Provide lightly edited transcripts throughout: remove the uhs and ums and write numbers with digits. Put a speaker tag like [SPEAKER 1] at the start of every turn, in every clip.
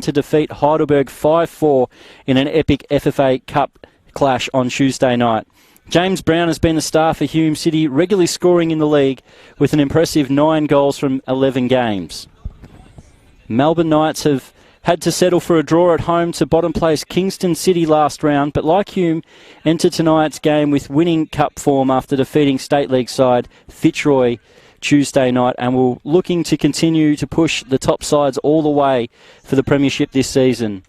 [SPEAKER 1] to defeat Heidelberg 5-4 in an epic FFA Cup clash on Tuesday night. James Brown has been the star for Hume City, regularly scoring in the league with an impressive 9 goals from 11 games. Melbourne Knights have had to settle for a draw at home to bottom place Kingston City last round, but like Hume, entered tonight's game with winning cup form after defeating State League side Fitzroy Tuesday night, and will looking to continue to push the top sides all the way for the premiership this season.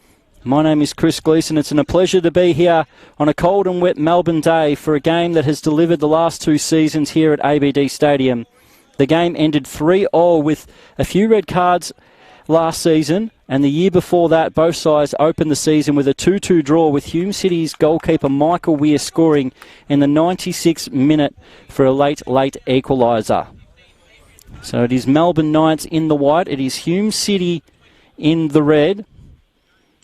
[SPEAKER 1] My name is Chris Gleeson. It's a pleasure to be here on a cold and wet Melbourne day for a game that has delivered the last 2 seasons here at ABD Stadium. The game ended 3-0 with a few red cards last season, and the year before that both sides opened the season with a 2-2 draw, with Hume City's goalkeeper Michael Weir scoring in the 96th minute for a late equaliser. So it is Melbourne Knights in the white, it is Hume City in the red.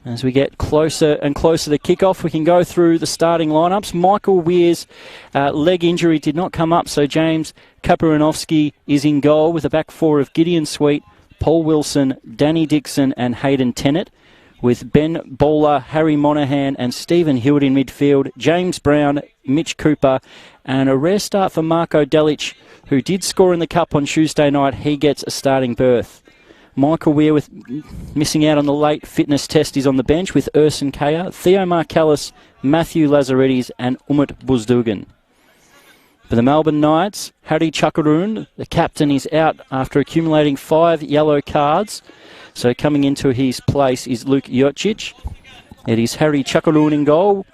[SPEAKER 1] As we get closer and closer to kick-off, we can go through the starting lineups. Michael Weir's leg injury did not come up, so James Kapuranovsky is in goal with a back four of Gideon Sweet, Paul Wilson, Danny Dixon and Hayden Tennant, with Ben Bowler, Harry Monaghan and Stephen Hill in midfield, James Brown, Mitch Cooper, and a rare start for Marko Delic, who did score in the Cup on Tuesday night. He gets a starting berth. Michael Weir, with missing out on the late fitness test, is on the bench with Urson Kaya, Theo Marcellus, Matthew Lazaridis and Umut Buzdugan. For the Melbourne Knights, Harry Chakarun, the captain, is out after accumulating 5 yellow cards. So coming into his place is Luke Jocic. It is Harry Chakarun in goal,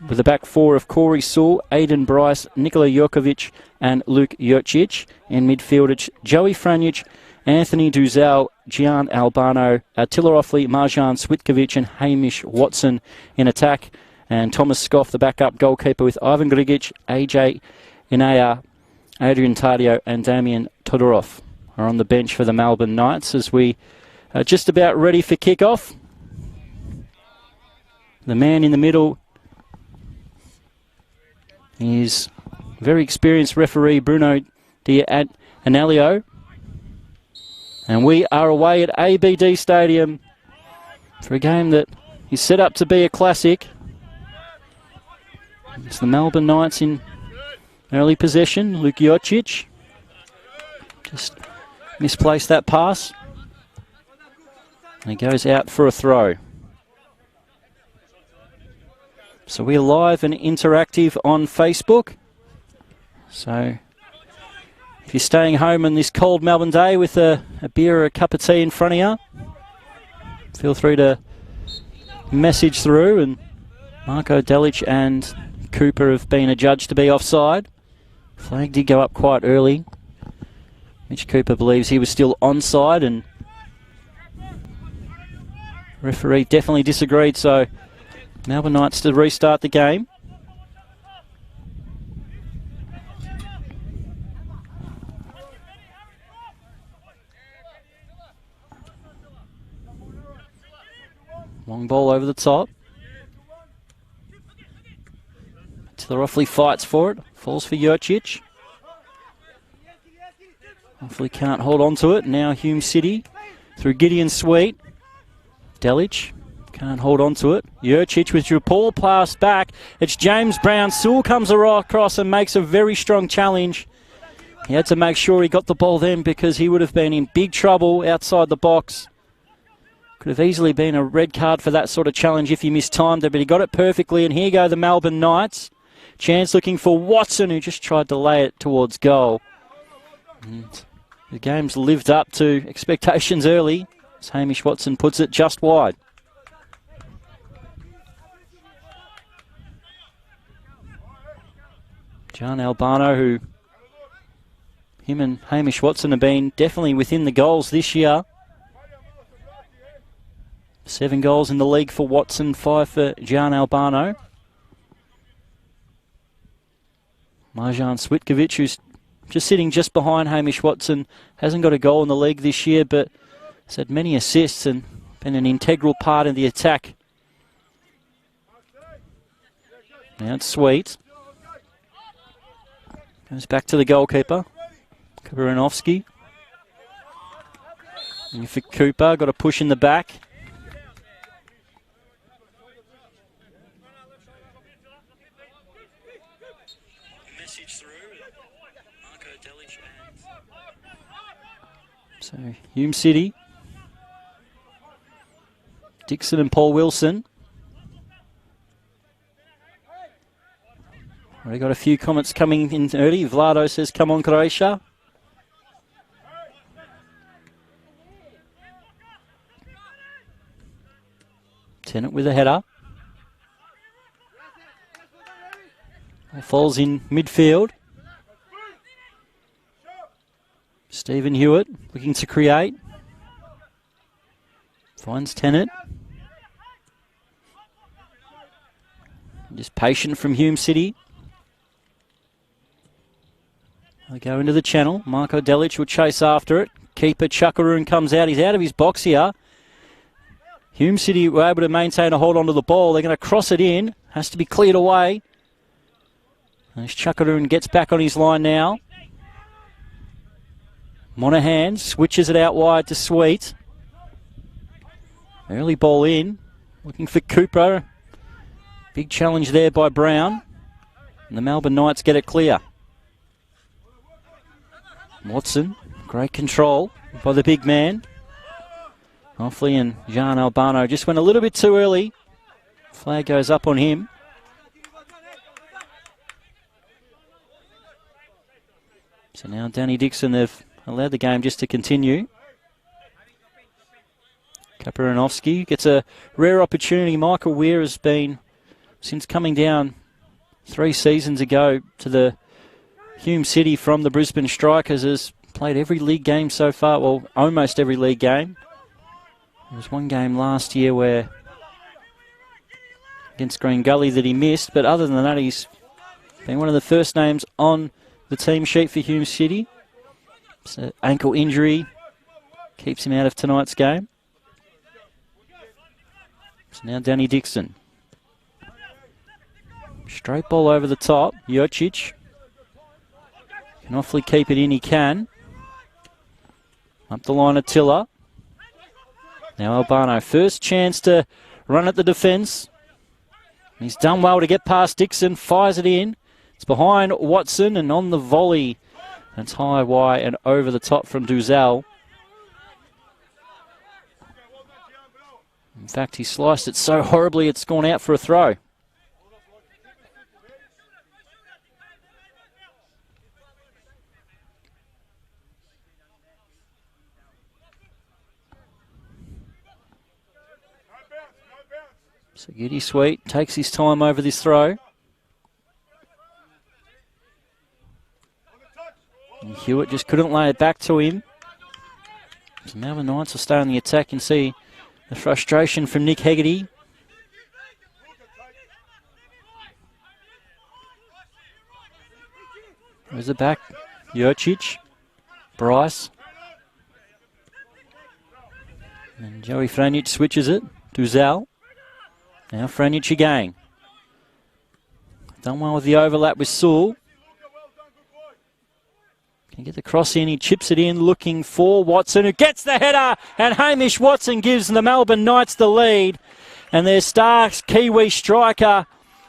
[SPEAKER 1] with a back four of Corey Sewell, Aidan Bryce, Nikola Jokovic and Luke Jocic. In midfield, it's Joey Franjic, Anthony Duzel, Gian Albano, Attila Offley, Marjan Switkovic and Hamish Watson in attack. And Thomas Scoff, the backup goalkeeper, with Ivan Grigic, AJ Inaya, Adrian Tardio and Damian Todorov are on the bench for the Melbourne Knights as we are just about ready for kick-off. The man in the middle is very experienced referee Bruno Di Analio. And we are away at ABD Stadium for a game that is set up to be a classic. It's the Melbourne Knights in early possession. Luke Jocic just misplaced that pass. And he goes out for a throw. So we're live and interactive on Facebook. So if you're staying home on this cold Melbourne day with a beer or a cup of tea in front of you, feel free to message through. And Marko Delic and Cooper have been adjudged to be offside. Flag did go up quite early. Mitch Cooper believes he was still onside, and referee definitely disagreed, so Melbourne Knights to restart the game. Long ball over the top. Attila Offley fights for it. Falls for Jocic. Offley can't hold on to it. Now Hume City through Gideon Sweet. Delic can't hold on to it. Jocic with your poor pass back. It's James Brown. Sewell comes across and makes a very strong challenge. He had to make sure he got the ball then, because he would have been in big trouble outside the box. Could have easily been a red card for that sort of challenge if he mistimed it, but he got it perfectly. And here go the Melbourne Knights. Chance looking for Watson, who just tried to lay it towards goal. And the game's lived up to expectations early, as Hamish Watson puts it just wide. Gian Albano, who him and Hamish Watson have been definitely within the goals this year. 7 goals in the league for Watson, 5 for Gian Albano. Marjan Switkovic, who's just sitting just behind Hamish Watson, hasn't got a goal in the league this year, but has had many assists and been an integral part in the attack. Now it's Sweet. Goes back to the goalkeeper, Kapuranovsky. And for Cooper, got a push in the back. So Hume City, Dixon and Paul Wilson. Already got a few comments coming in early. Vlado says, come on, Croatia. Tennant with a header. Falls in midfield. Stephen Hewitt looking to create. Finds Tennant. Just patient from Hume City. They go into the channel. Marko Delic will chase after it. Keeper Chukaroon comes out. He's out of his box here. Hume City were able to maintain a hold onto the ball. They're going to cross it in. Has to be cleared away. And Chukaroon gets back on his line now. Monahan switches it out wide to Sweet. Early ball in. Looking for Cooper. Big challenge there by Brown. And the Melbourne Knights get it clear. Watson, great control by the big man. Hoffley and Jean Albano just went a little bit too early. Flag goes up on him. So now Danny Dixon, they've allowed the game just to continue. Kaparanovsky gets a rare opportunity. Michael Weir has been, since coming down 3 seasons ago to the Hume City from the Brisbane Strikers, has played every league game so far, well, almost every league game. There was one game last year where against Green Gully that he missed, but other than that, he's been one of the first names on the team sheet for Hume City. So ankle injury keeps him out of tonight's game. So now Danny Dixon. Straight ball over the top. Jocic can awfully keep it in, he can. Up the line, Attila. Now Albano, first chance to run at the defence. He's done well to get past Dixon, fires it in. It's behind Watson and on the volley. It's high, wide and over the top from Duzel. In fact, he sliced it so horribly it's gone out for a throw. So Giddy Sweet takes his time over this throw. And Hewitt just couldn't lay it back to him. So Melbourne Knights will stay on the attack and see the frustration from Nick Hegarty. Where's the back? Jocic, Bryce. And Joey Franic switches it. Duzel. Now Franic again. Done well with the overlap with Sewell. Can get the cross in, he chips it in, looking for Watson, who gets the header, and Hamish Watson gives the Melbourne Knights the lead. And their star Kiwi striker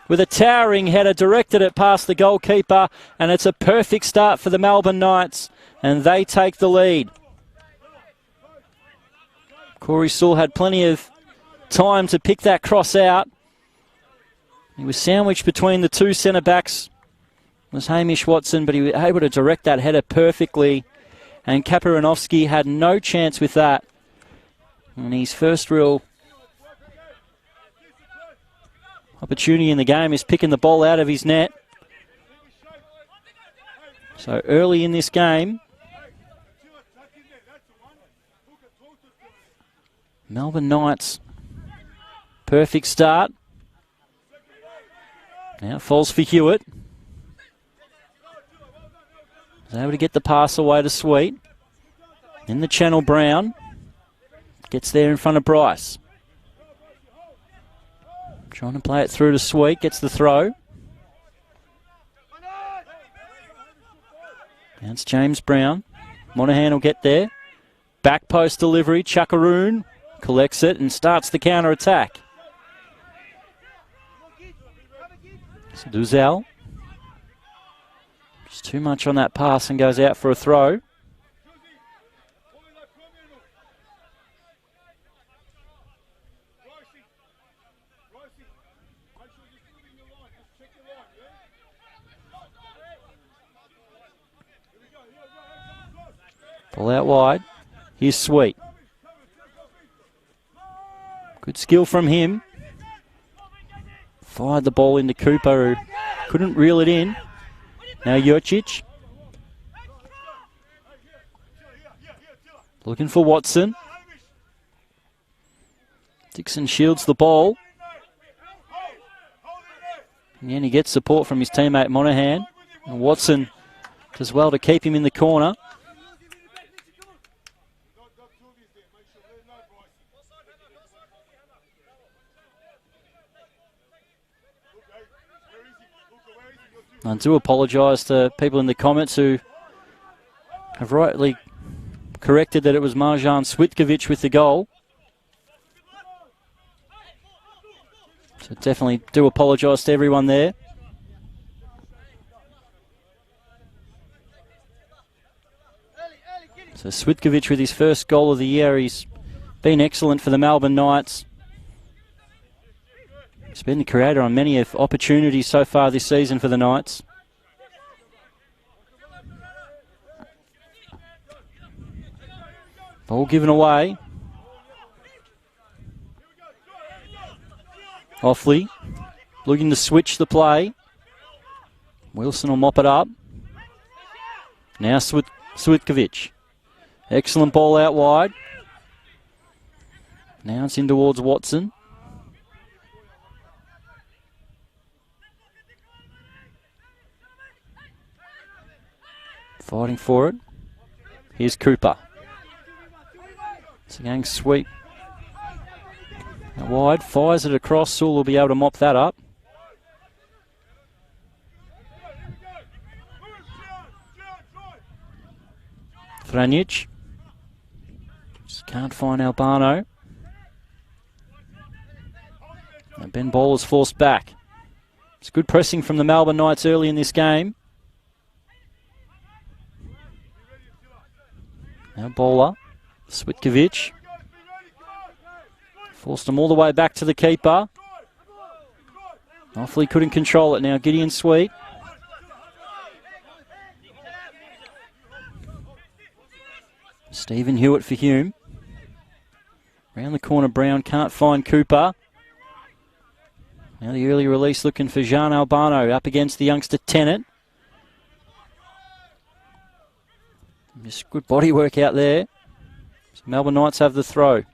[SPEAKER 1] with a towering header directed it past the goalkeeper, and it's a perfect start for the Melbourne Knights, and they take the lead. Corey Sewell had plenty of time to pick that cross out. He was sandwiched between the two centre-backs. Was Hamish Watson, but he was able to direct that header perfectly. And Kaparanovsky had no chance with that. And his first real opportunity in the game is picking the ball out of his net. So early in this game, Melbourne Knights, perfect start. Now it falls for Hewitt. Was able to get the pass away to Sweet. In the channel, Brown gets there in front of Bryce. Trying to play it through to Sweet, gets the throw. Now it's James Brown. Monahan will get there. Back post delivery, Chukaroon collects it and starts the counter attack. So Duzel. Just too much on that pass and goes out for a throw. Ball out wide. Here's Sweet. Good skill from him. Fired the ball into Cooper, who couldn't reel it in. Now Jurcic. Looking for Watson. Dixon shields the ball. And he gets support from his teammate Monahan. And Watson does well to keep him in the corner. I do apologise to people in the comments who have rightly corrected that it was Marjan Switkovic with the goal. So definitely do apologise to everyone there. So Switkovic with his first goal of the year. He's been excellent for the Melbourne Knights. He's been the creator on many opportunities so far this season for the Knights. Ball given away. Offley looking to switch the play. Wilson will mop it up. Now Switkovic. Excellent ball out wide. Now it's in towards Watson. Fighting for it. Here's Cooper. It's a gang sweep. Out wide, fires it across. Sewell will be able to mop that up. Franjic. Just can't find Albano. And Ben Bowler's forced back. It's good pressing from the Melbourne Knights early in this game. Now Bowler. Switkovic. Forced him all the way back to the keeper. Offley couldn't control it now. Gideon Sweet. Stephen Hewitt for Hume. Round the corner, Brown can't find Cooper. Now the early release looking for Jean Albano up against the youngster Tennant. Just good body work out there. So Melbourne Knights have the throw.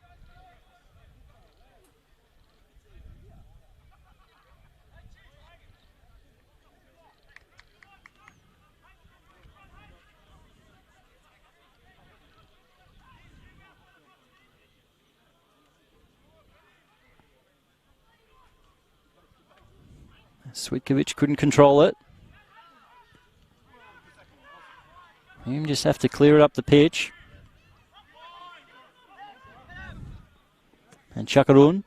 [SPEAKER 1] Switkovic couldn't control it. Hume just have to clear it up the pitch. And Chakarun.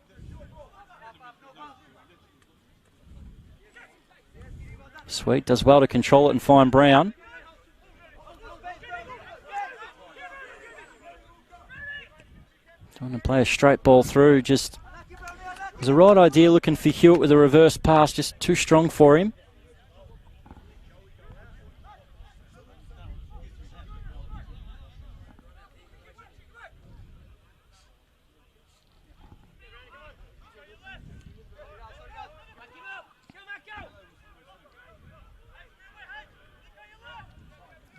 [SPEAKER 1] Sweet does well to control it and find Brown. Trying to play a straight ball through. Just was the right idea looking for Hewitt with a reverse pass. Just too strong for him.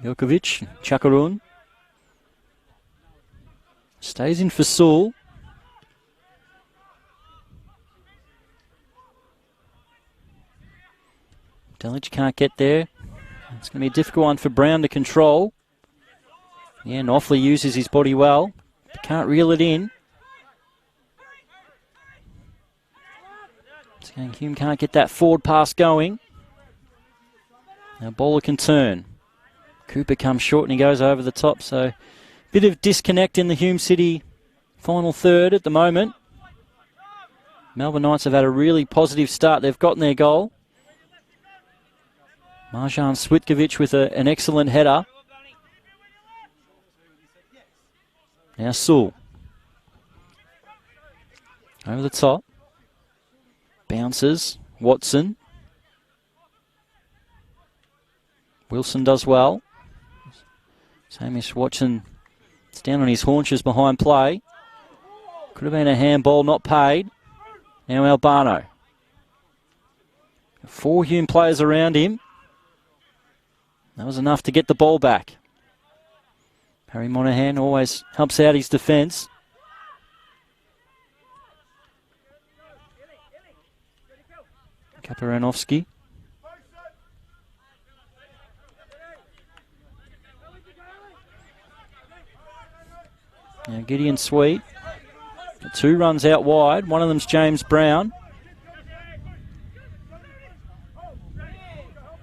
[SPEAKER 1] Jokovic, Chakarun. Stays in for Sewell. Delic can't get there. It's going to be a difficult one for Brown to control. Yeah, and Offley uses his body well. But can't reel it in. Hume can't get that forward pass going. Now Bowler can turn. Cooper comes short and he goes over the top. So bit of disconnect in the Hume City final third at the moment. Melbourne Knights have had a really positive start. They've gotten their goal. Marjan Switkovic with an excellent header. Now Sewell. Over the top. Bounces. Watson. Wilson does well. Hamish Watson Gets down on his haunches behind play. Could have been a handball, not paid. Now Albano. 4 Hume players around him. That was enough to get the ball back. Harry Monahan always helps out his defence. Kaparanovsky. Now Gideon Sweet. 2 runs out wide. One of them's James Brown.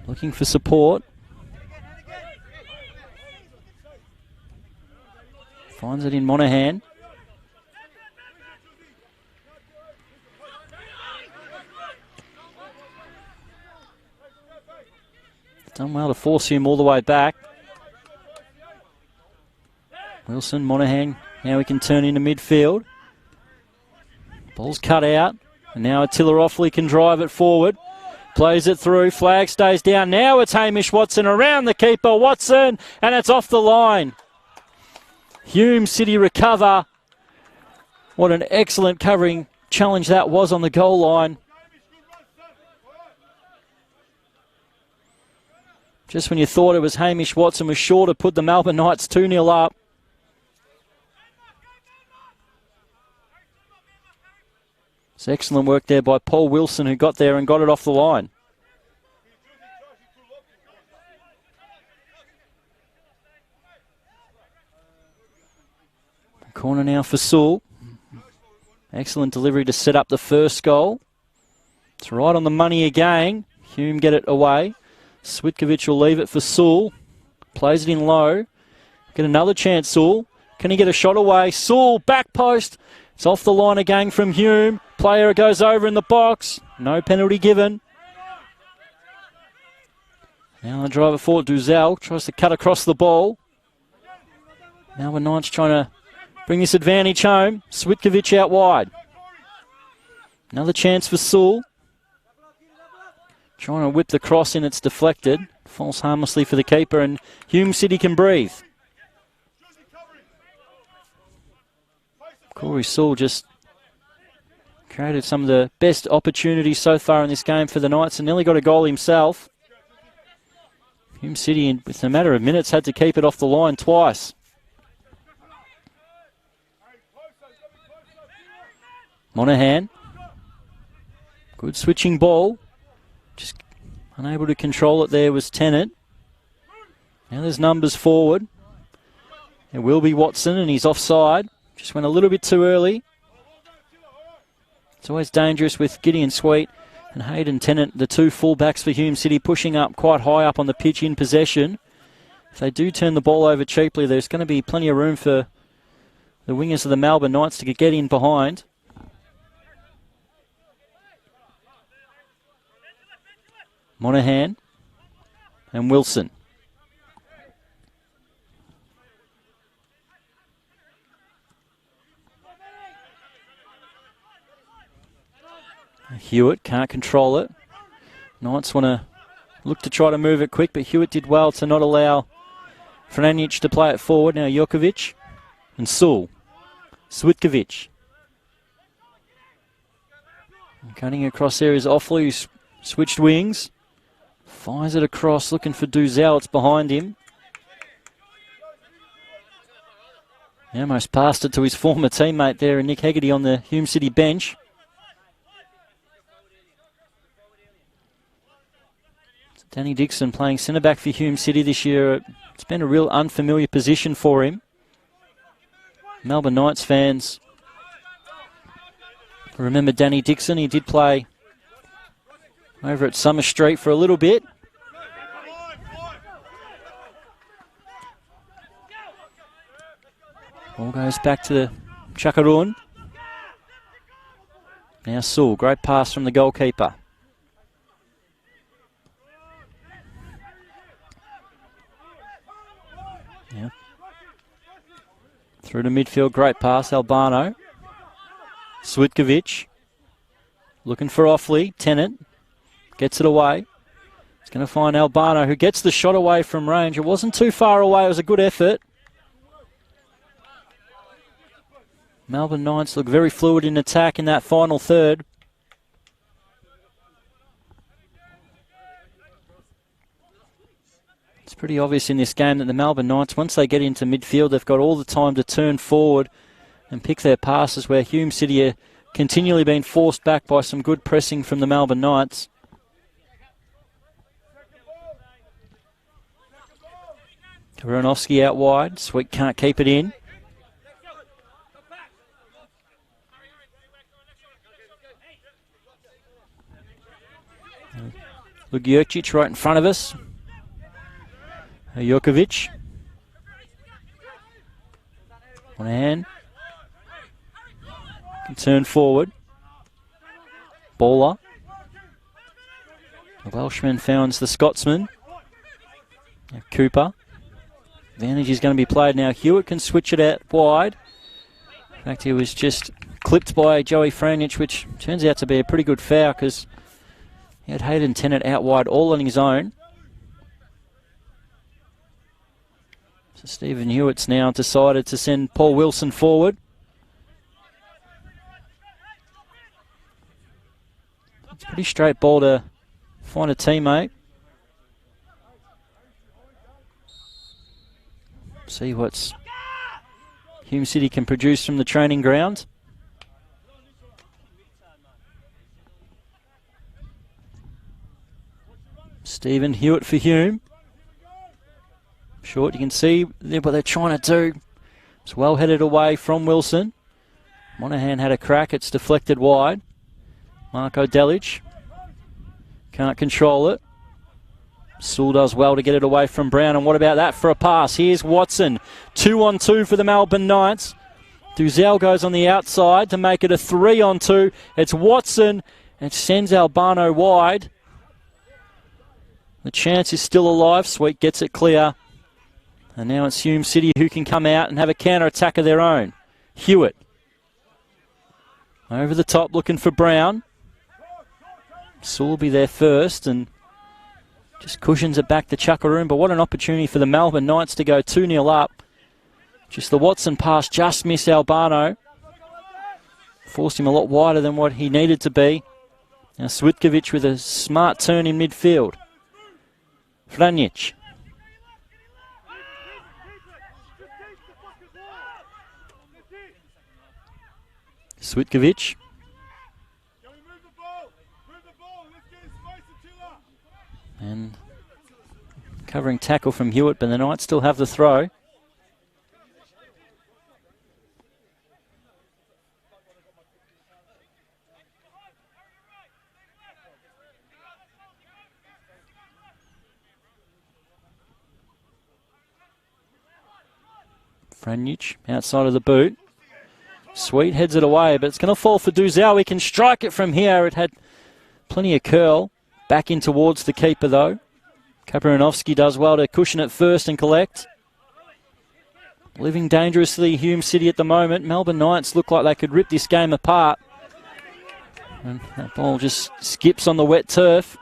[SPEAKER 1] Looking for support. Finds it in Monahan. Done well to force him all the way back. Wilson, Monahan, now he can turn into midfield. Ball's cut out, and now Attila Offley can drive it forward. Plays it through, flag stays down. Now it's Hamish Watson around the keeper, Watson, and it's off the line. Hume City recover. What an excellent covering challenge that was on the goal line. Just when you thought it was Hamish Watson was sure to put the Melbourne Knights 2-0 up. It's excellent work there by Paul Wilson, who got there and got it off the line. Corner now for Sewell. Excellent delivery to set up the first goal. It's right on the money again. Hume get it away. Switkovic will leave it for Sewell. Plays it in low. Get another chance, Sewell. Can he get a shot away? Sewell, back post. It's off the line again from Hume. Player goes over in the box. No penalty given. Now the driver forward, Duzel, tries to cut across the ball. Melbourne Knights trying to bring this advantage home. Switkovic out wide. Another chance for Sewell. Trying to whip the cross in, it's deflected. Falls harmlessly for the keeper, and Hume City can breathe. Corey Sewell just created some of the best opportunities so far in this game for the Knights and nearly got a goal himself. Hume City, with a matter of minutes, had to keep it off the line twice. Monahan. Good switching ball. Just unable to control it there was Tennant. Now there's numbers forward. It will be Watson, and he's offside. Just went a little bit too early. It's always dangerous with Gideon Sweet and Hayden Tennant, the 2 fullbacks for Hume City, pushing up quite high up on the pitch in possession. If they do turn the ball over cheaply, there's going to be plenty of room for the wingers of the Melbourne Knights to get in behind. Monahan and Wilson. Hewitt can't control it. Knights want to look to try to move it quick, but Hewitt did well to not allow Frananic to play it forward. Now Jokovic and Sewell. Switkovic. Cutting across there is Offley, who's switched wings. Fires it across, looking for Duzel. It's behind him. He almost passed it to his former teammate there, Nick Hegarty, on the Hume City bench. Danny Dixon playing centre-back for Hume City this year. It's been a real unfamiliar position for him. Melbourne Knights fans remember Danny Dixon. He did play over at Summer Street for a little bit. Ball goes back to the Chakaroon. Now Sewell, great pass from the goalkeeper. Yeah. Through to midfield, great pass, Albano. Switkovic. Looking for Offley, Tennant. Gets it away. He's going to find Albano, who gets the shot away from range. It wasn't too far away, it was a good effort. Melbourne Knights look very fluid in attack in that final third. It's pretty obvious in this game that the Melbourne Knights, once they get into midfield, they've got all the time to turn forward and pick their passes, where Hume City are continually being forced back by some good pressing from the Melbourne Knights. Karanovsky out wide. Sweet can't keep it in. Lugiercic right in front of us. Jokovic. On a hand. Can turn forward. Baller. The Welshman founds the Scotsman. Now Cooper. Advantage is going to be played now. Hewitt can switch it out wide. In fact, he was just clipped by Joey Franich, which turns out to be a pretty good foul because he had Hayden Tennant out wide all on his own. So Stephen Hewitt's now decided to send Paul Wilson forward. It's a pretty straight ball to find a teammate. See what Hume City can produce from the training ground. Stephen Hewitt for Hume. Short, you can see what they're trying to do. It's well headed away from Wilson. Monahan had a crack, it's deflected wide. Marco Delic can't control it. Sewell does well to get it away from Brown, and what about that for a pass? Here's Watson, 2-on-2 for the Melbourne Knights. Duzell goes on the outside to make it a 3-on-2. It's Watson, and sends Albano wide. The chance is still alive. Sweet gets it clear. And now it's Hume City who can come out and have a counter-attack of their own. Hewitt. Over the top looking for Brown. Sewell will be there first and just cushions it back to Chuckaroon. But what an opportunity for the Melbourne Knights to go 2-0 up. Just the Watson pass just missed Albano. Forced him a lot wider than what he needed to be. Now Switkovic with a smart turn in midfield. Franjic. Switkovic. And covering tackle from Hewitt, but the Knights still have the throw. Franjic outside of the boot. Sweet heads it away, but it's going to fall for Duzell. He can strike it from here. It had plenty of curl. Back in towards the keeper, though. Kapranovsky does well to cushion it first and collect. Living dangerously, Hume City at the moment. Melbourne Knights look like they could rip this game apart. And that ball just skips on the wet turf.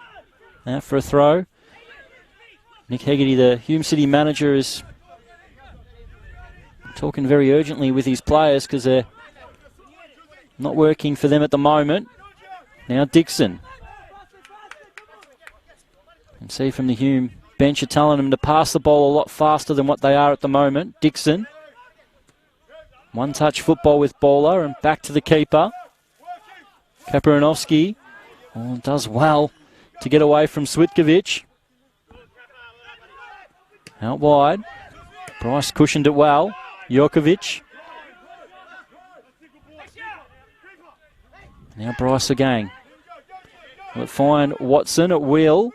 [SPEAKER 1] Now for a throw. Nick Hegarty, the Hume City manager, is talking very urgently with his players because they're not working for them at the moment. Now Dixon. And see from the Hume bench are telling them to pass the ball a lot faster than what they are at the moment. Dixon. One-touch football with Bowler and back to the keeper. Kapranovsky does well to get away from Switkovic. Out wide. Bryce cushioned it well. Jokovic. Now Bryce again. Will it find Watson at will?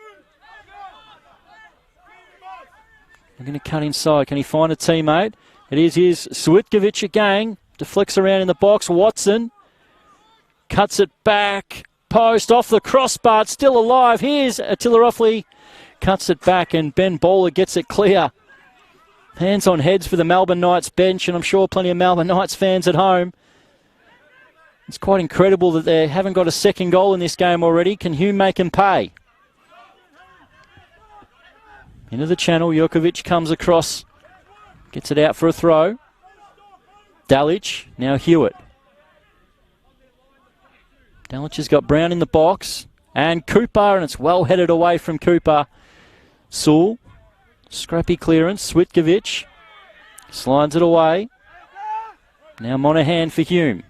[SPEAKER 1] We're going to cut inside. Can he find a teammate? It is his Switkovic again. Deflects around in the box. Watson cuts it back. Post off the crossbar. It's still alive. Here's Attila Roffley. Cuts it back and Ben Bowler gets it clear. Hands on heads for the Melbourne Knights bench, and I'm sure plenty of Melbourne Knights fans at home. It's quite incredible that they haven't got a second goal in this game already. Can Hume make them pay? Into the channel, Jokovic comes across, gets it out for a throw. Dalic, now Hewitt. Dalic has got Brown in the box. And Cooper, and it's well headed away from Cooper. Sewell, scrappy clearance. Switkovic slides it away. Now Monahan for Hume.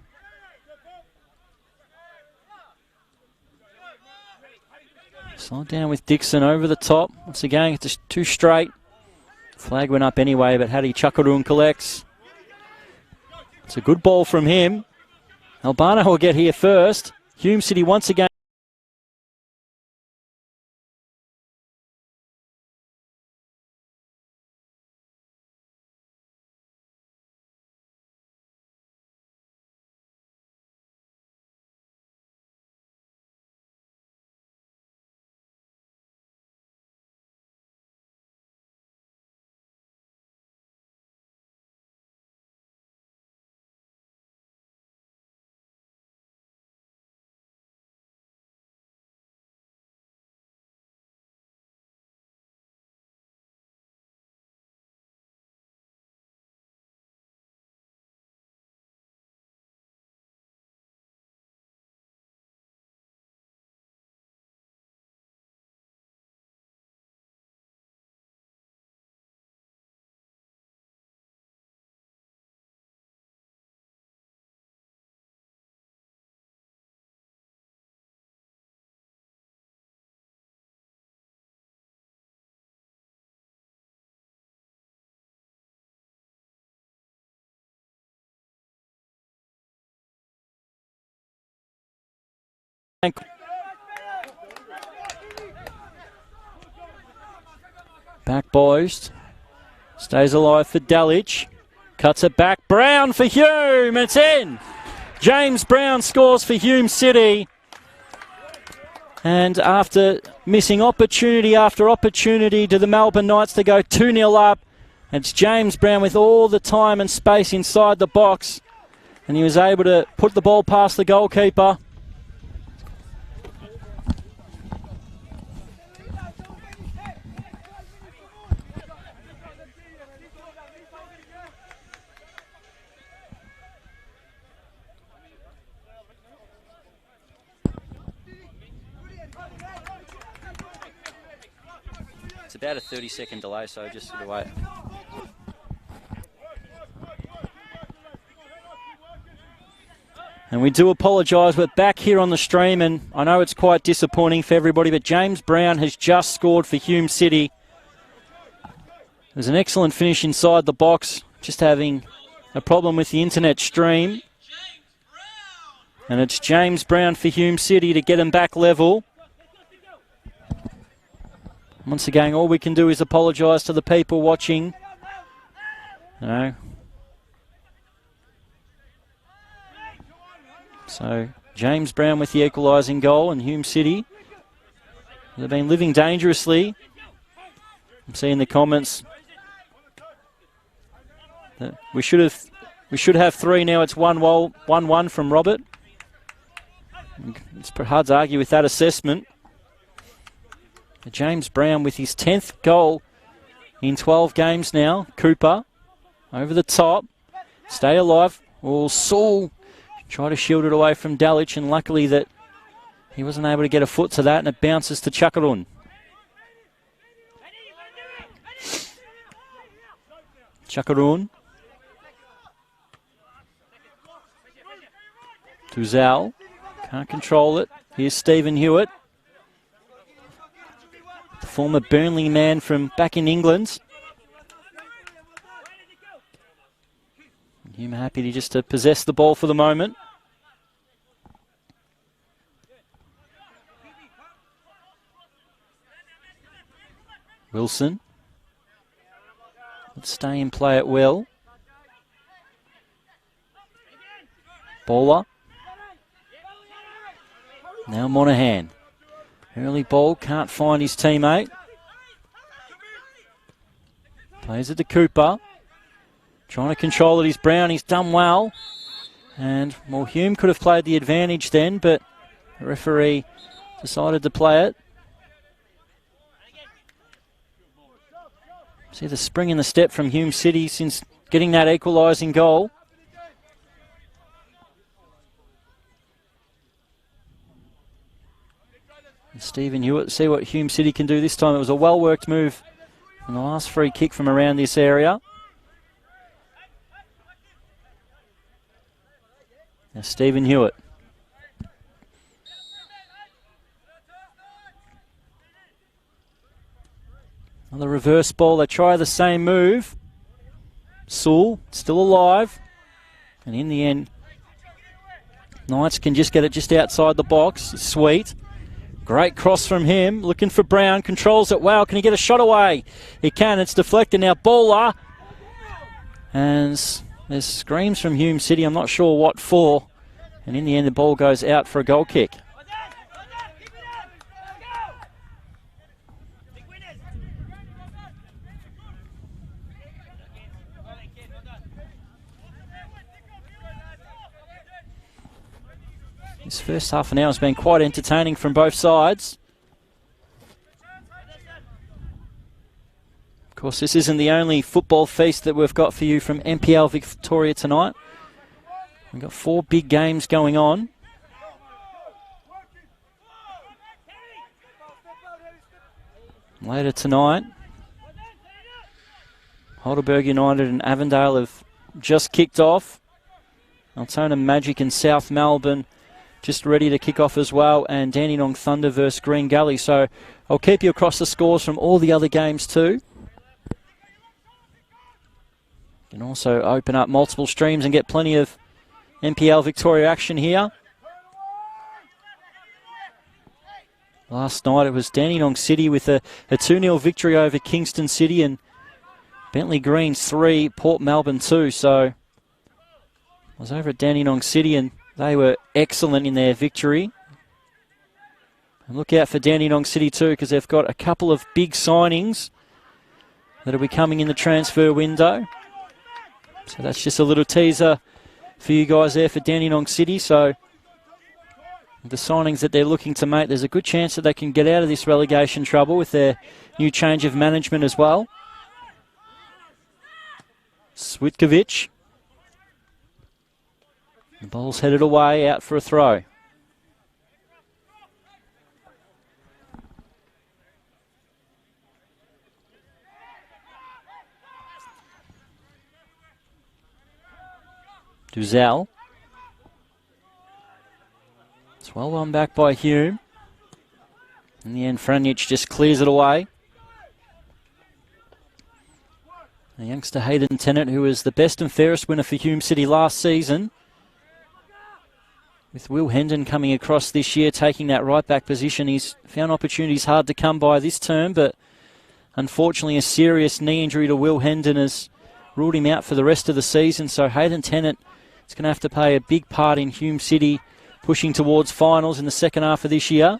[SPEAKER 1] Slide down with Dixon over the top. Once again, it's too straight. Flag went up anyway, but Hattie Chuckaroon collects. It's a good ball from him. Albano will get here first. Hume City once again. Back boys. Stays alive for Dalic. Cuts it back. Brown for Hume. It's in. James Brown scores for Hume City. And after missing opportunity after opportunity to the Melbourne Knights to go 2-0 up, it's James Brown with all the time and space inside the box. And he was able to put the ball past the goalkeeper. It's about a 30-second delay, so just sort of wait. And we do apologise, we're back here on the stream, and I know it's quite disappointing for everybody, but James Brown has just scored for Hume City. It was an excellent finish inside the box, just having a problem with the internet stream. And it's James Brown for Hume City to get him back level. Once again, all we can do is apologise to the people watching. No. So, James Brown with the equalising goal, and Hume City, they've been living dangerously. I'm seeing the comments that we should have 3 now. It's 1-1 from Robert. It's hard to argue with that assessment. James Brown with his 10th goal in 12 games now. Cooper over the top. Stay alive. Oh, Saul try to shield it away from Dalic, and luckily that he wasn't able to get a foot to that, and it bounces to Chuckaroon. Chuckaroon. To Zal. Can't control it. Here's Stephen Hewitt. The former Burnley man from back in England. Hume happy to possess the ball for the moment. Wilson. Let's stay and play it well. Bowler. Now Monahan. Early ball, can't find his teammate. Plays it to Cooper. Trying to control it is Brown, he's done well. And, well, Hume could have played the advantage then, but the referee decided to play it. See the spring in the step from Hume City since getting that equalising goal. And Stephen Hewitt, see what Hume City can do this time. It was a well-worked move in the last free kick from around this area. Now Stephen Hewitt. Another reverse ball. They try the same move. Sewell still alive. And in the end, Knights can just get it just outside the box. Sweet. Great cross from him. Looking for Brown. Controls it well. Can he get a shot away? He can. It's deflected now. Bowler. And there's screams from Hume City. I'm not sure what for. And in the end, the ball goes out for a goal kick. This first half an hour has been quite entertaining from both sides. Of course, this isn't the only football feast that we've got for you from NPL Victoria tonight. We've got 4 big games going on. Later tonight, Heidelberg United and Avondale have just kicked off. Altona Magic and South Melbourne just ready to kick off as well, and Dandenong Thunder versus Green Gully. So I'll keep you across the scores from all the other games too. You can also open up multiple streams and get plenty of NPL Victoria action here. Last night it was Dandenong City with a 2-0 victory over Kingston City, and Bentley Greens 3, Port Melbourne 2. So I was over at Dandenong City and they were excellent in their victory. And look out for Dandenong City too, because they've got a couple of big signings that will be coming in the transfer window. So that's just a little teaser for you guys there for Dandenong City. So the signings that they're looking to make, there's a good chance that they can get out of this relegation trouble with their new change of management as well. Switkovic. The ball's headed away, out for a throw. Duzell. It's well won back by Hume. In the end, Franjic just clears it away. The youngster Hayden Tennant, who was the best and fairest winner for Hume City last season. With Will Hendon coming across this year, taking that right back position, he's found opportunities hard to come by this term, but unfortunately a serious knee injury to Will Hendon has ruled him out for the rest of the season. So Hayden Tennant is going to have to play a big part in Hume City pushing towards finals in the second half of this year.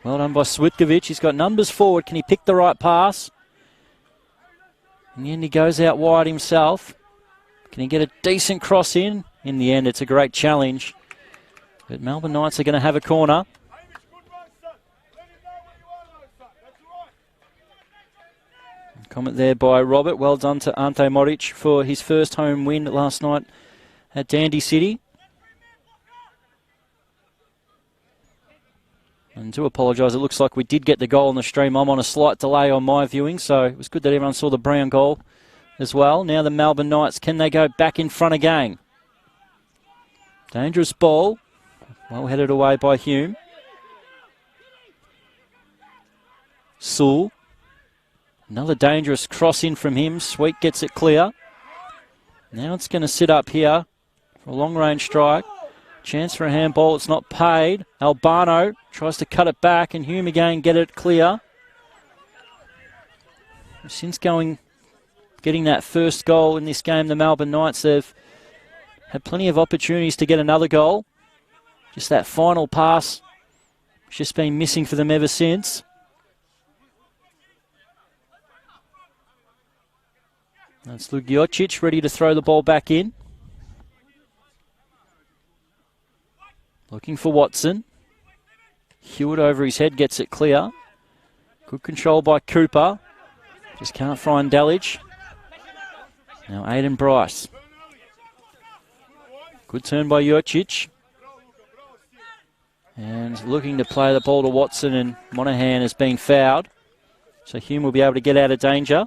[SPEAKER 1] Well done by Switkovic. He's got numbers forward. Can he pick the right pass? In the end, he goes out wide himself. Can he get a decent cross in? In the end, it's a great challenge. But Melbourne Knights are going to have a corner. Comment there by Robert. Well done to Ante Modic for his first home win last night at Dandy City. And do apologise, it looks like we did get the goal on the stream. I'm on a slight delay on my viewing, so it was good that everyone saw the Brown goal as well. Now the Melbourne Knights, can they go back in front again? Dangerous ball. Well headed away by Hume. Sewell. Another dangerous cross in from him. Sweet gets it clear. Now it's going to sit up here for a long range strike. Chance for a handball. It's not paid. Albano tries to cut it back, and Hume again get it clear. Since getting that first goal in this game, the Melbourne Knights have had plenty of opportunities to get another goal. Just that final pass has just been missing for them ever since. That's Lugiocic ready to throw the ball back in. Looking for Watson. Hewitt over his head gets it clear. Good control by Cooper. Just can't find Delic. Now Aiden Bryce. Good turn by Jurcic. And looking to play the ball to Watson, and Monaghan has been fouled. So Hume will be able to get out of danger.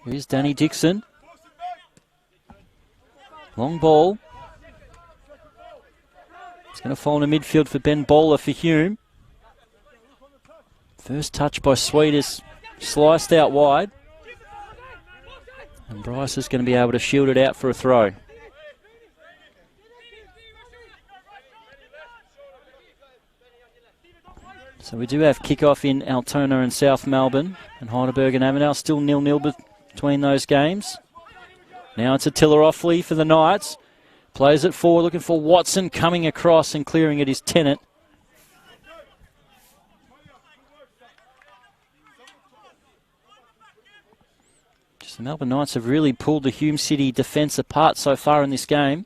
[SPEAKER 1] Here's Danny Dixon. Long ball. It's going to fall in the midfield for Ben Bowler for Hume. First touch by Sweet is sliced out wide. And Bryce is going to be able to shield it out for a throw. So we do have kickoff in Altona and South Melbourne, and Heidelberg and Avondale still 0-0 between those games. Now it's Attila Offley for the Knights. Plays it forward, looking for Watson, coming across and clearing it is Tennant. Just the Melbourne Knights have really pulled the Hume City defence apart so far in this game.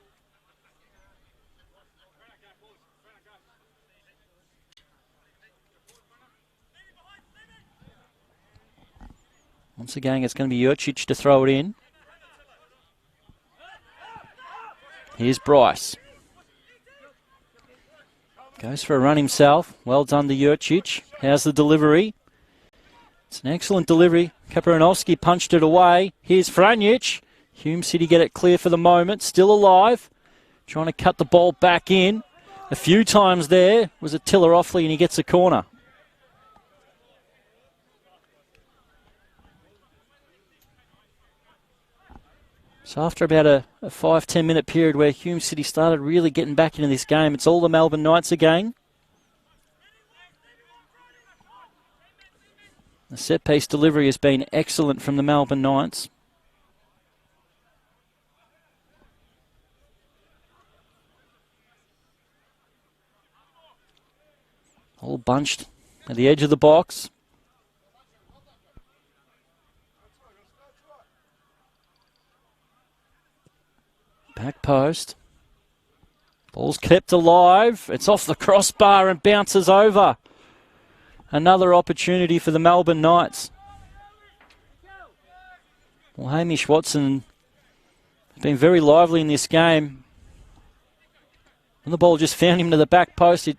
[SPEAKER 1] Once again, it's going to be Jurcic to throw it in. Here's Bryce. Goes for a run himself. Well done to Jurcic. How's the delivery? It's an excellent delivery. Kaperanowski punched it away. Here's Franjic. Hume City get it clear for the moment. Still alive. Trying to cut the ball back in. A few times there was Attila Offley, and he gets a corner. So after about a 5-10 minute period where Hume City started really getting back into this game, it's all the Melbourne Knights again. The set-piece delivery has been excellent from the Melbourne Knights. All bunched at the edge of the box. Back post. Ball's kept alive. It's off the crossbar and bounces over. Another opportunity for the Melbourne Knights. Well, Hamish Watson has been very lively in this game. And the ball just found him to the back post. It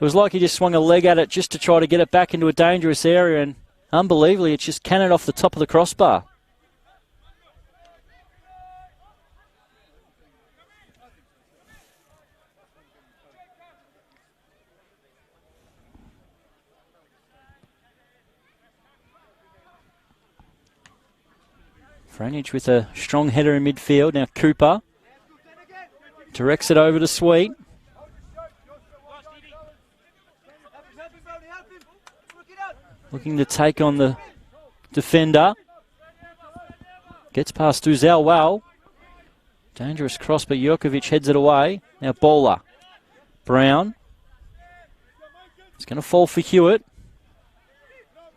[SPEAKER 1] was like he just swung a leg at it just to try to get it back into a dangerous area. And unbelievably, it's just cannoned off the top of the crossbar. Franjic with a strong header in midfield. Now Cooper directs it over to Sweet. Looking to take on the defender. Gets past Uzel well. Dangerous cross, but Jurkovic heads it away. Now Bowler. Brown. It's going to fall for Hewitt.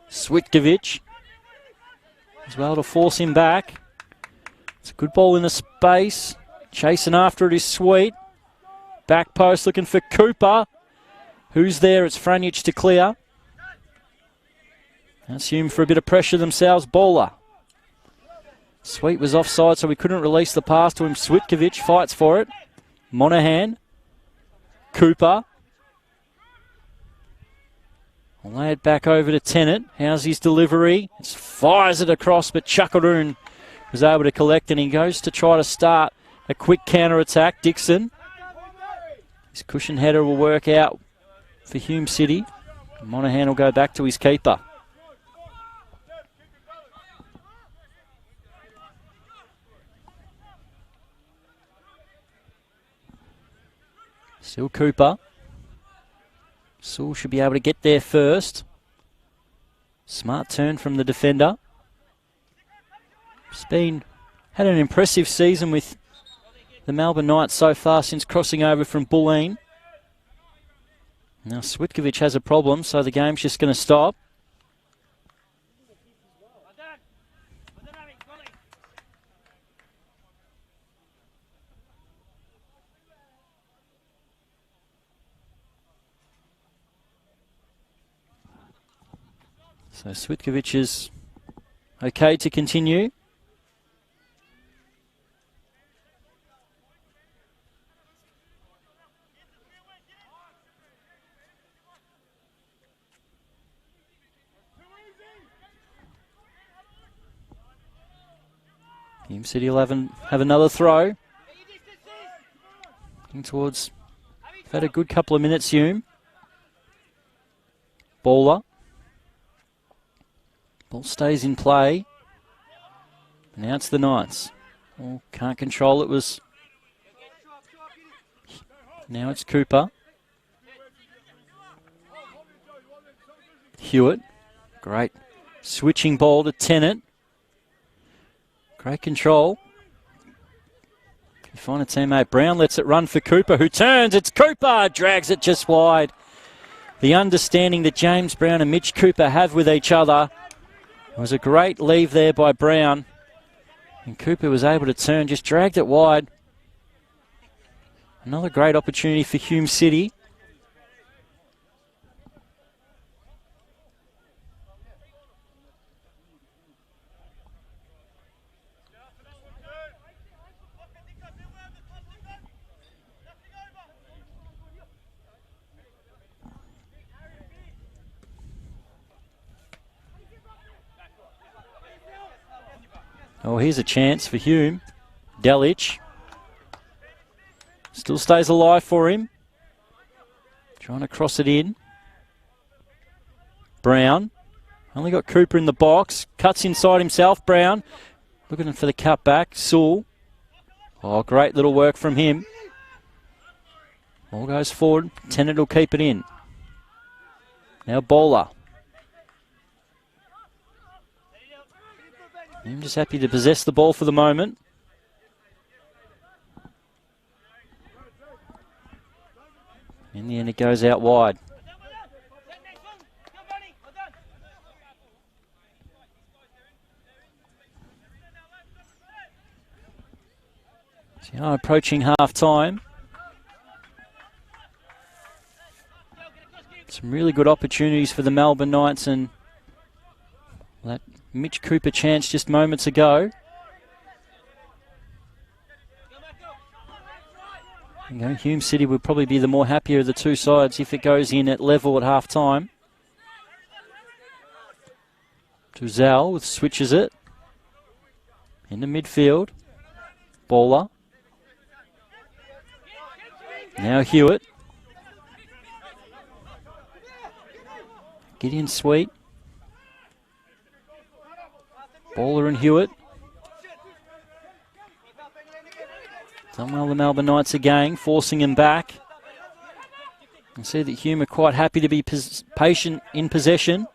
[SPEAKER 1] Switkovic. As well to force him back. It's a good ball in the space. Chasing after it is Sweet. Back post looking for Cooper. Who's there? It's Franjic to clear. That's Hume for a bit of pressure themselves. Bowler. Sweet was offside, so we couldn't release the pass to him. Switkovic fights for it. Monaghan. Cooper. I'll lay it back over to Tennant. How's his delivery? It fires it across, but Chakaroon was able to collect, and he goes to try to start a quick counter-attack. Dixon. His cushion header will work out for Hume City. Monaghan will go back to his keeper. Still Cooper. Sewell should be able to get there first. Smart turn from the defender. Had an impressive season with the Melbourne Knights so far since crossing over from Bulleen. Now Switkovic has a problem, so the game's just going to stop. So Switkovic is okay to continue. Hume City will have another throw. Looking towards, had a good couple of minutes, Hume. Baller. Ball stays in play. Now it's the Knights. Oh, can't control it. Now it's Cooper. Hewitt. Great switching ball to Tennant. Great control. Can find a teammate. Brown lets it run for Cooper, who turns. It's Cooper. Drags it just wide. The understanding that James Brown and Mitch Cooper have with each other. It was a great leave there by Brown. And Cooper was able to turn, just dragged it wide. Another great opportunity for Hume City. Oh, here's a chance for Hume. Delic. Still stays alive for him. Trying to cross it in. Brown. Only got Cooper in the box. Cuts inside himself. Brown. Looking for the cut back. Sewell. Oh, great little work from him. Ball goes forward. Tennant will keep it in. Now Bowler. I'm just happy to possess the ball for the moment. In the end, it goes out wide. So now approaching half-time. Some really good opportunities for the Melbourne Knights, and that Mitch Cooper chance just moments ago. You know, Hume City would probably be the more happier of the two sides if it goes in at level at half-time. Duzal with switches it. Into midfield. Baller. Now Hewitt. Gideon Sweet. Baller and Hewitt. Done well the Melbourne Knights again, forcing him back. You can see that Hume are quite happy to be patient in possession.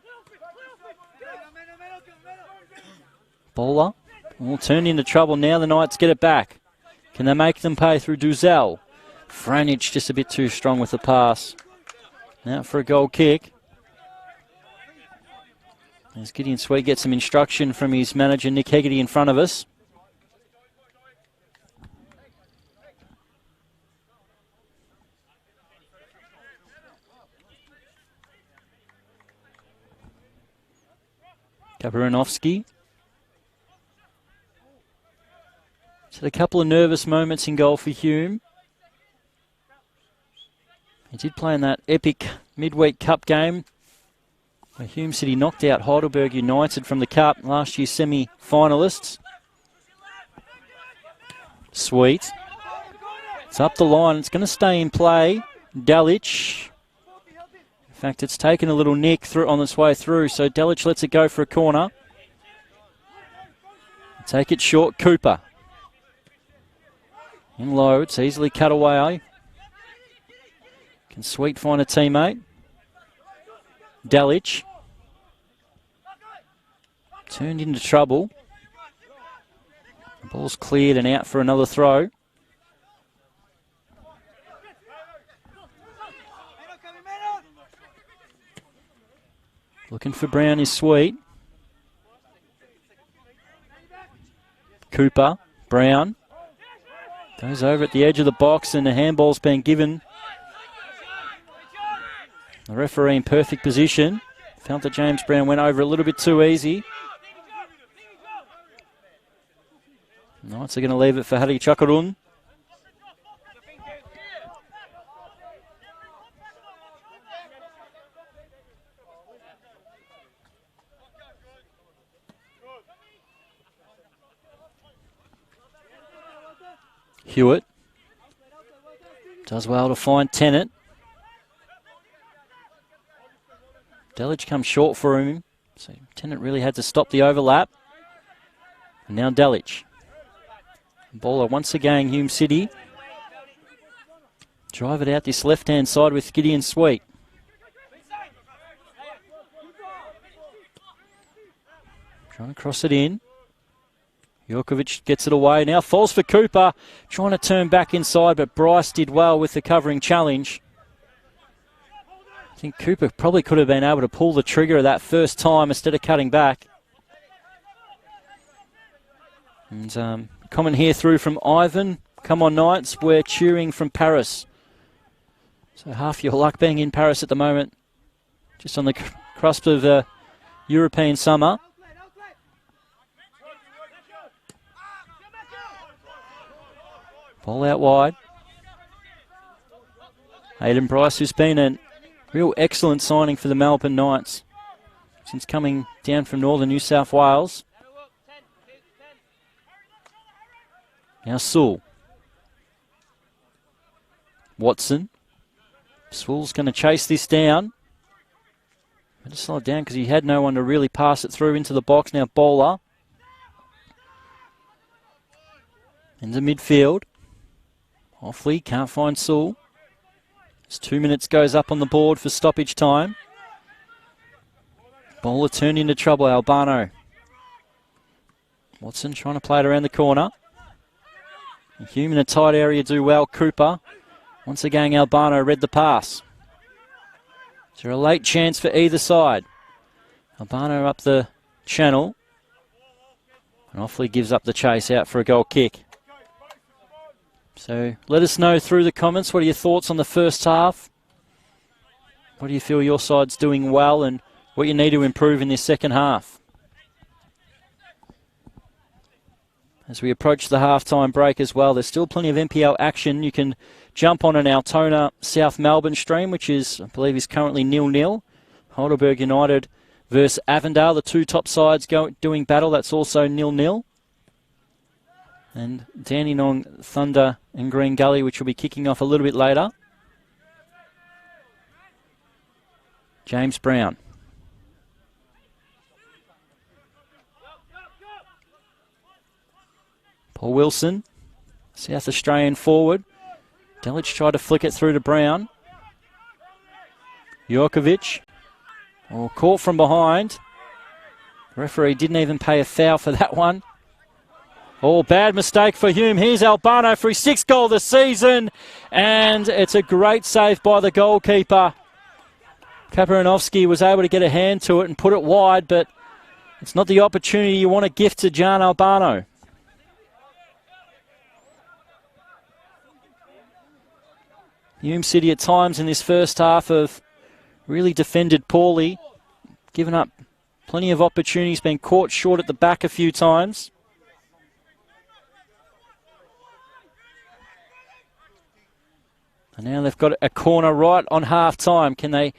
[SPEAKER 1] Baller. All turned into trouble. Now the Knights get it back. Can they make them pay through Duzal? Franich just a bit too strong with the pass. Now for a goal kick. As Gideon Sweet gets some instruction from his manager, Nick Hegarty, in front of us. Kaperunovsky. Just had a couple of nervous moments in goal for Hume. He did play in that epic midweek cup game where Hume City knocked out Heidelberg United from the cup, last year's semi-finalists. Sweet. It's up the line. It's going to stay in play. Delic. In fact, it's taken a little nick through on its way through, so Delic lets it go for a corner. Take it short, Cooper. In low, it's easily cut away. Can Sweet find a teammate? Delic. Turned into trouble. The ball's cleared and out for another throw. Looking for Brown is Sweet. Cooper. Brown. Goes over at the edge of the box and the handball's been given. The referee in perfect position. Felt that James Brown went over a little bit too easy. Knights are going to leave it for Hari Chakarun. Hewitt does well to find Tennant. Delic comes short for him, so Tennant really had to stop the overlap. And now Delic. Baller once again, Hume City. Drive it out this left-hand side with Gideon Sweet. Trying to cross it in. Jorkovic gets it away. Now falls for Cooper. Trying to turn back inside, but Bryce did well with the covering challenge. I think Cooper probably could have been able to pull the trigger that first time instead of cutting back. And comment here through from Ivan. Come on, Knights. We're cheering from Paris. So half your luck being in Paris at the moment. Just on the cusp of European summer. Ball out wide. Aidan Bryce, who's been a real excellent signing for the Melbourne Knights since coming down from northern New South Wales. Now Sewell. Watson. Sewell's going to chase this down. Better slow it down because he had no one to really pass it through into the box. Now Bowler. Into midfield. Offley can't find Sewell. As 2 minutes goes up on the board for stoppage time. Bowler turned into trouble, Albano. Watson trying to play it around the corner. Hume in a tight area do well. Cooper. Once again, Albano read the pass. Is there a late chance for either side? Albano up the channel. And Offley gives up the chase out for a goal kick. So let us know through the comments, what are your thoughts on the first half? What do you feel your side's doing well and what you need to improve in this second half? As we approach the halftime break as well, there's still plenty of NPL action. You can jump on an Altona South Melbourne stream, which is, I believe, is currently 0-0. Heidelberg United versus Avondale, the two top sides doing battle. That's also 0-0. And Dandenong Thunder and Green Gully, which will be kicking off a little bit later. James Brown. Paul Wilson, South Australian forward. Delic tried to flick it through to Brown. Jorkovic. Oh, caught from behind. The referee didn't even pay a foul for that one. Oh, bad mistake for Hume. Here's Albano for his 6th goal of the season. And it's a great save by the goalkeeper. Kaparanovsky was able to get a hand to it and put it wide, but it's not the opportunity you want to gift to John Albano. Hume City at times in this first half have really defended poorly, given up plenty of opportunities, been caught short at the back a few times. And now they've got a corner right on half-time. Can they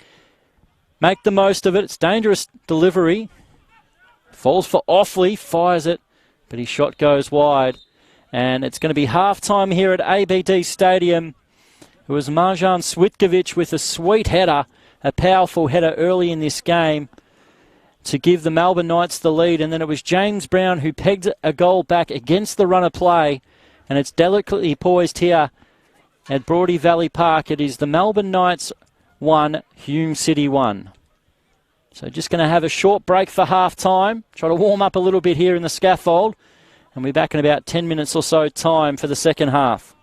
[SPEAKER 1] make the most of it? It's dangerous delivery. Falls for Offley, fires it, but his shot goes wide. And it's going to be half-time here at ABD Stadium. It was Marjan Switkovic with a sweet header, a powerful header early in this game to give the Melbourne Knights the lead. And then it was James Brown who pegged a goal back against the run of play. And it's delicately poised here at Broady Valley Park. It is the Melbourne Knights 1, Hume City 1. So just going to have a short break for half-time. Try to warm up a little bit here in the scaffold. And we'll be back in about 10 minutes or so time for the second half.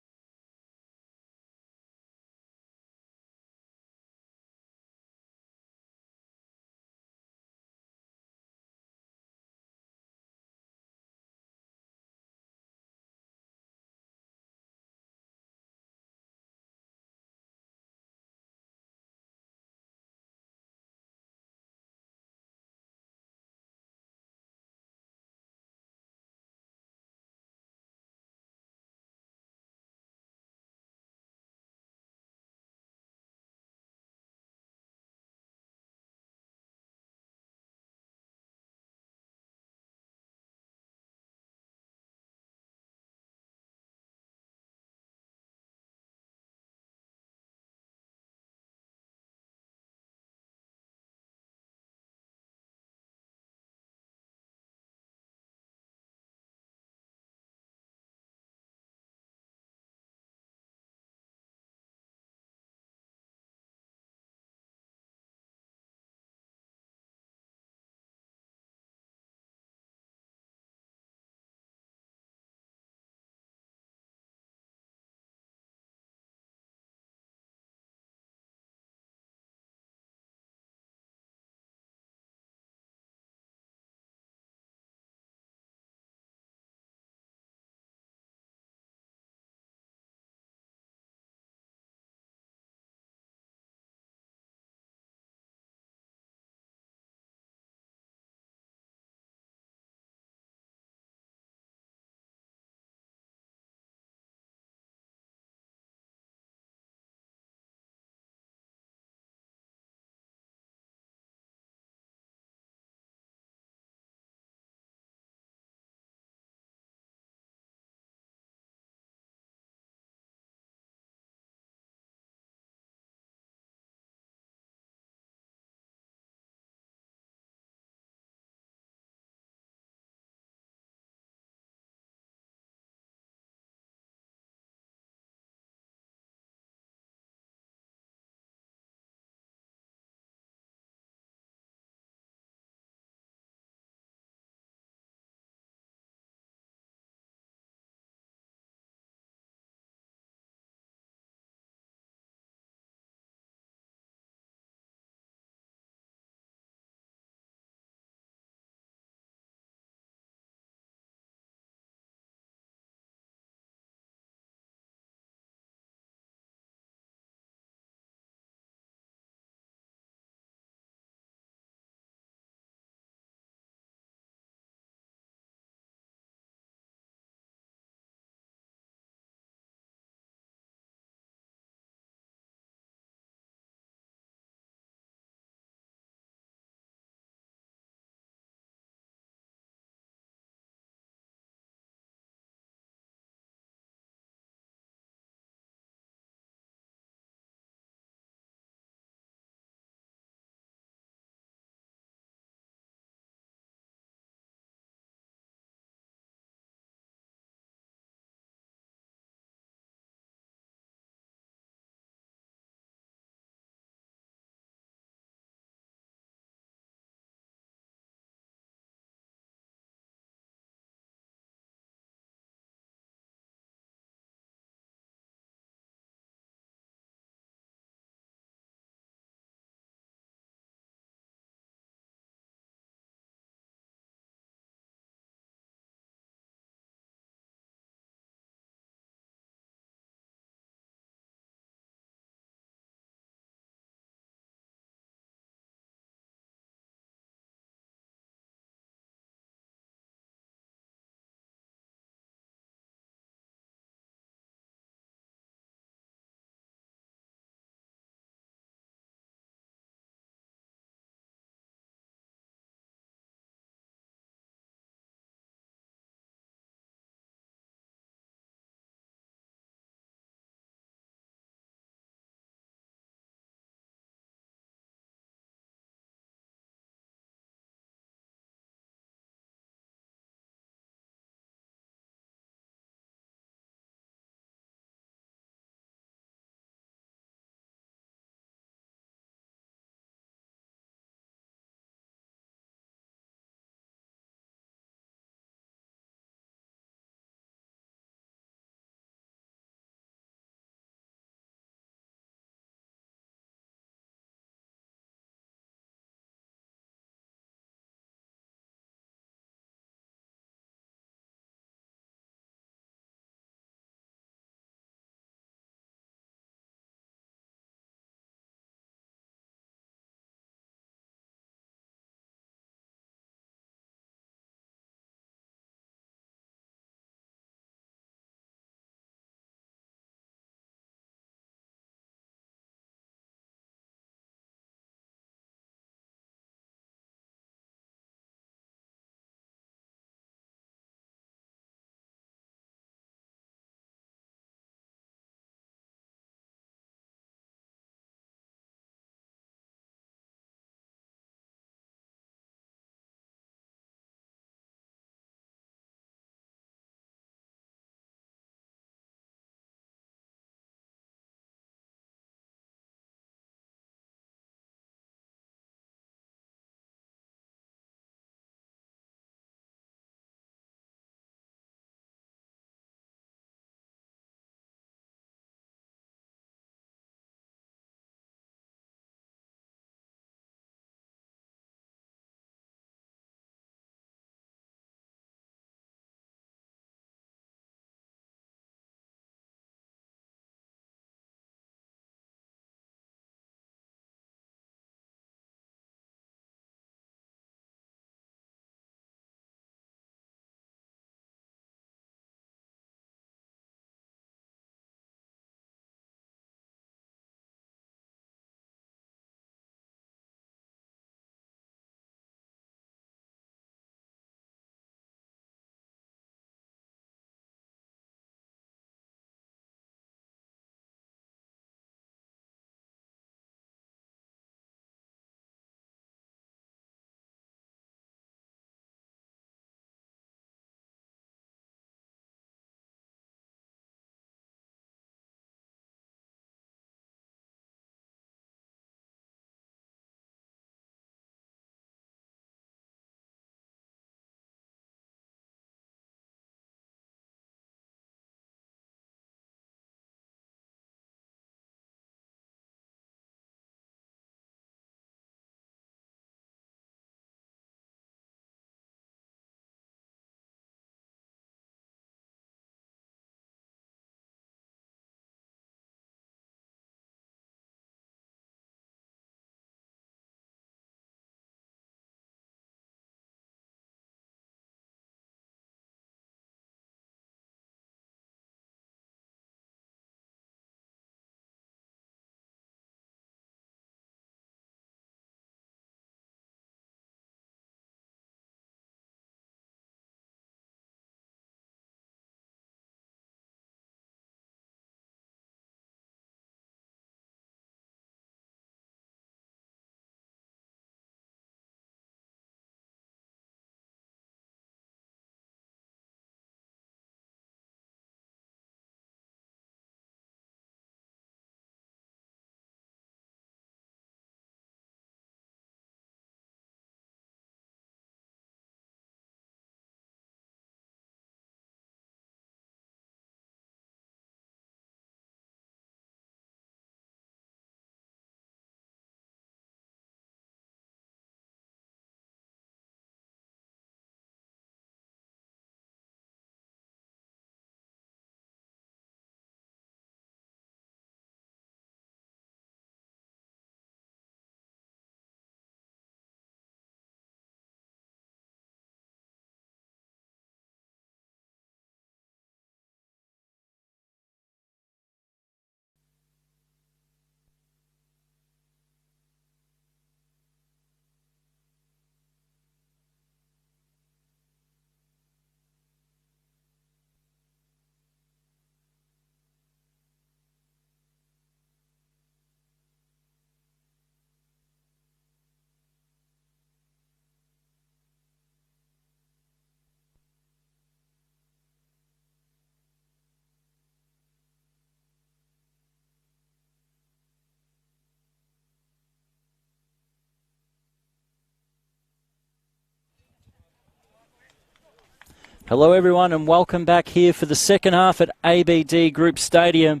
[SPEAKER 1] Hello everyone and welcome back here for the second half at ABD Group Stadium.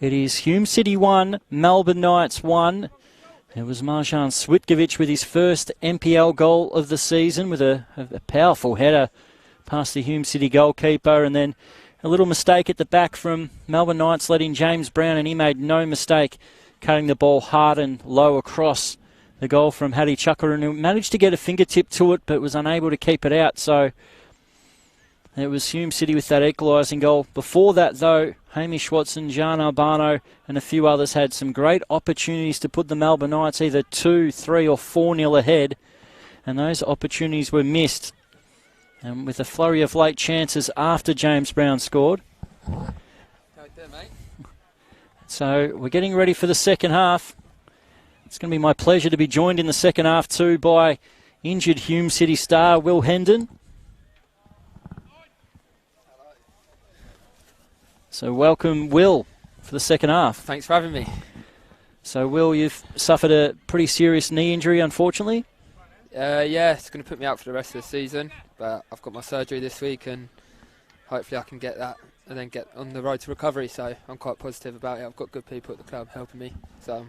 [SPEAKER 1] It is Hume City 1, Melbourne Knights 1. It was Marjan Switkovic with his first NPL goal of the season with a powerful header past the Hume City goalkeeper, and then a little mistake at the back from Melbourne Knights letting James Brown, and he made no mistake cutting the ball hard and low across the goal from Hadi Chakaran, who managed to get a fingertip to it but was unable to keep it out. So it was Hume City with that equalising goal. Before that, though, Hamish Watson, Jan Albano and a few others had some great opportunities to put the Melbourne Knights either 2, 3 or 4-0 ahead, and those opportunities were missed. And with a flurry of late chances after James Brown scored. So we're getting ready for the second half. It's going to be my pleasure to be joined in the second half too by injured Hume City star Will Hendon. So welcome, Will, for the second half.
[SPEAKER 2] Thanks for having me.
[SPEAKER 1] So, Will, you've suffered a pretty serious knee injury, unfortunately.
[SPEAKER 2] Yeah, it's going to put me out for the rest of the season, but I've got my surgery this week and hopefully I can get that and then get on the road to recovery, so I'm quite positive about it. I've got good people at the club helping me. So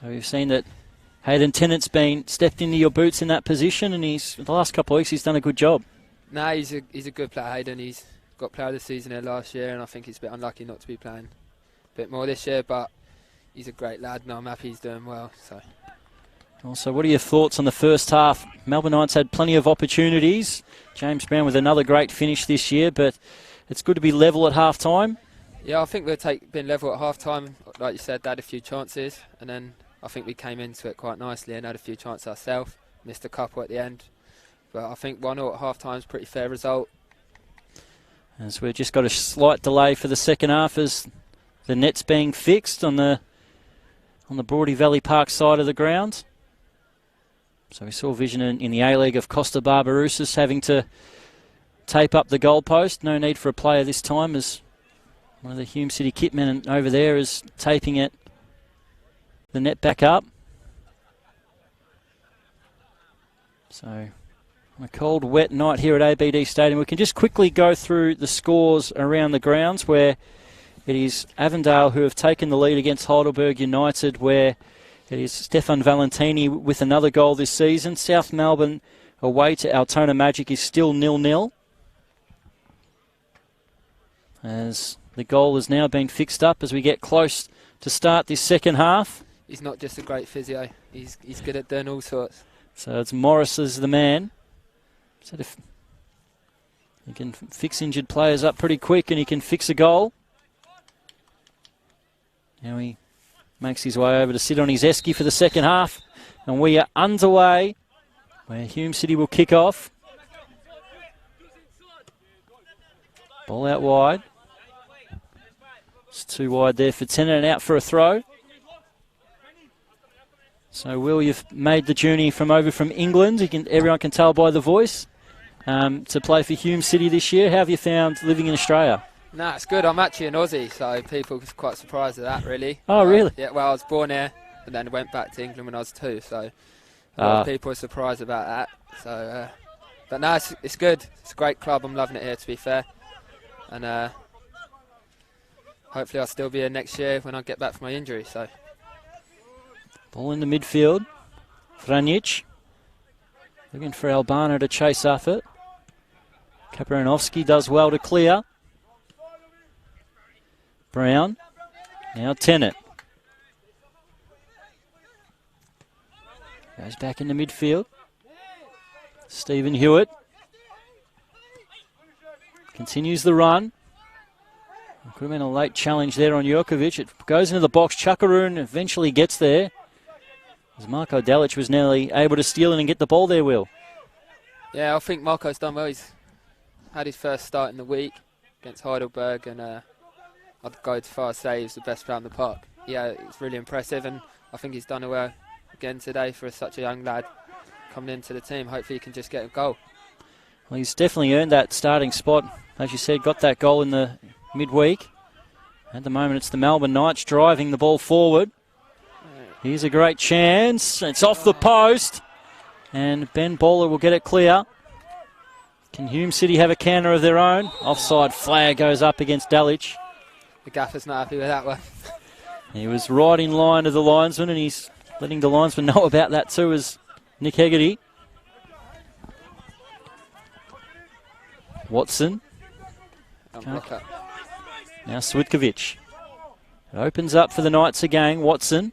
[SPEAKER 1] you've seen that Hayden Tennant's been stepped into your boots in that position, and the last couple of weeks he's done a good job.
[SPEAKER 2] No, he's a good player, Hayden. He's got player of the season here last year, and I think he's a bit unlucky not to be playing a bit more this year, but he's a great lad and I'm happy he's doing well. So.
[SPEAKER 1] Also, what are your thoughts on the first half? Melbourne Knights had plenty of opportunities. James Brown with another great finish this year, but it's good to be level at half-time.
[SPEAKER 2] Yeah, I think we've been level at half-time. Like you said, they had a few chances, and then I think we came into it quite nicely and had a few chances ourselves. Missed a couple at the end, but I think 1-0 at half-time is a pretty fair result.
[SPEAKER 1] As we've just got a slight delay for the second half as the net's being fixed on the Broady Valley Park side of the ground. So we saw vision in the A-League of Costa Barbarousas having to tape up the goalpost. No need for a player this time, as one of the Hume City kitmen over there is taping the net back up. So on a cold, wet night here at ABD Stadium, we can just quickly go through the scores around the grounds, where it is Avondale who have taken the lead against Heidelberg United, where it is Stefan Valentini with another goal this season. South Melbourne away to Altona Magic is still 0-0. As the goal has now been fixed up as we get close to start this second half.
[SPEAKER 2] He's not just a great physio, he's good at doing all sorts.
[SPEAKER 1] So it's Morris as the man. So if he can fix injured players up pretty quick and he can fix a goal. Now he makes his way over to sit on his esky for the second half. And we are underway, where Hume City will kick off. Ball out wide. It's too wide there for Tennant, and out for a throw. So, Will, you've made the journey from England. Everyone can tell by the voice. To play for Hume City this year. How have you found living in Australia?
[SPEAKER 2] Nah, it's good. I'm actually an Aussie, so people are quite surprised at that, really.
[SPEAKER 1] Oh, really?
[SPEAKER 2] Yeah, well, I was born here and then went back to England when I was 2, so a lot of people are surprised about that. So, but no, it's good. It's a great club. I'm loving it here, to be fair. And hopefully I'll still be here next year when I get back from my injury. So,
[SPEAKER 1] ball in the midfield. Vranic looking for Albano to chase off it. Kapranovsky does well to clear. Brown. Now Tennant. Goes back into midfield. Stephen Hewitt. Continues the run. Could have been a late challenge there on Jurkovic. It goes into the box. Chakaroon eventually gets there. As Marko Dalic was nearly able to steal it and get the ball there, Will.
[SPEAKER 2] Yeah, I think Marko's done well. He's had his first start in the week against Heidelberg, and I'd go as far as say he's the best player in the park. Yeah, it's really impressive, and I think he's done well again today for such a young lad coming into the team. Hopefully he can just get a goal.
[SPEAKER 1] Well, he's definitely earned that starting spot. As you said, got that goal in the midweek. At the moment, it's the Melbourne Knights driving the ball forward. Here's a great chance. It's off the post. And Ben Bowler will get it clear. Can Hume City have a counter of their own? Offside flag goes up against Dalic.
[SPEAKER 2] The gaffer's not happy with that one.
[SPEAKER 1] He was right in line to the linesman, and he's letting the linesman know about that too, as Nick Hegarty. Watson. Now Switkovic. It opens up for the Knights again. Watson.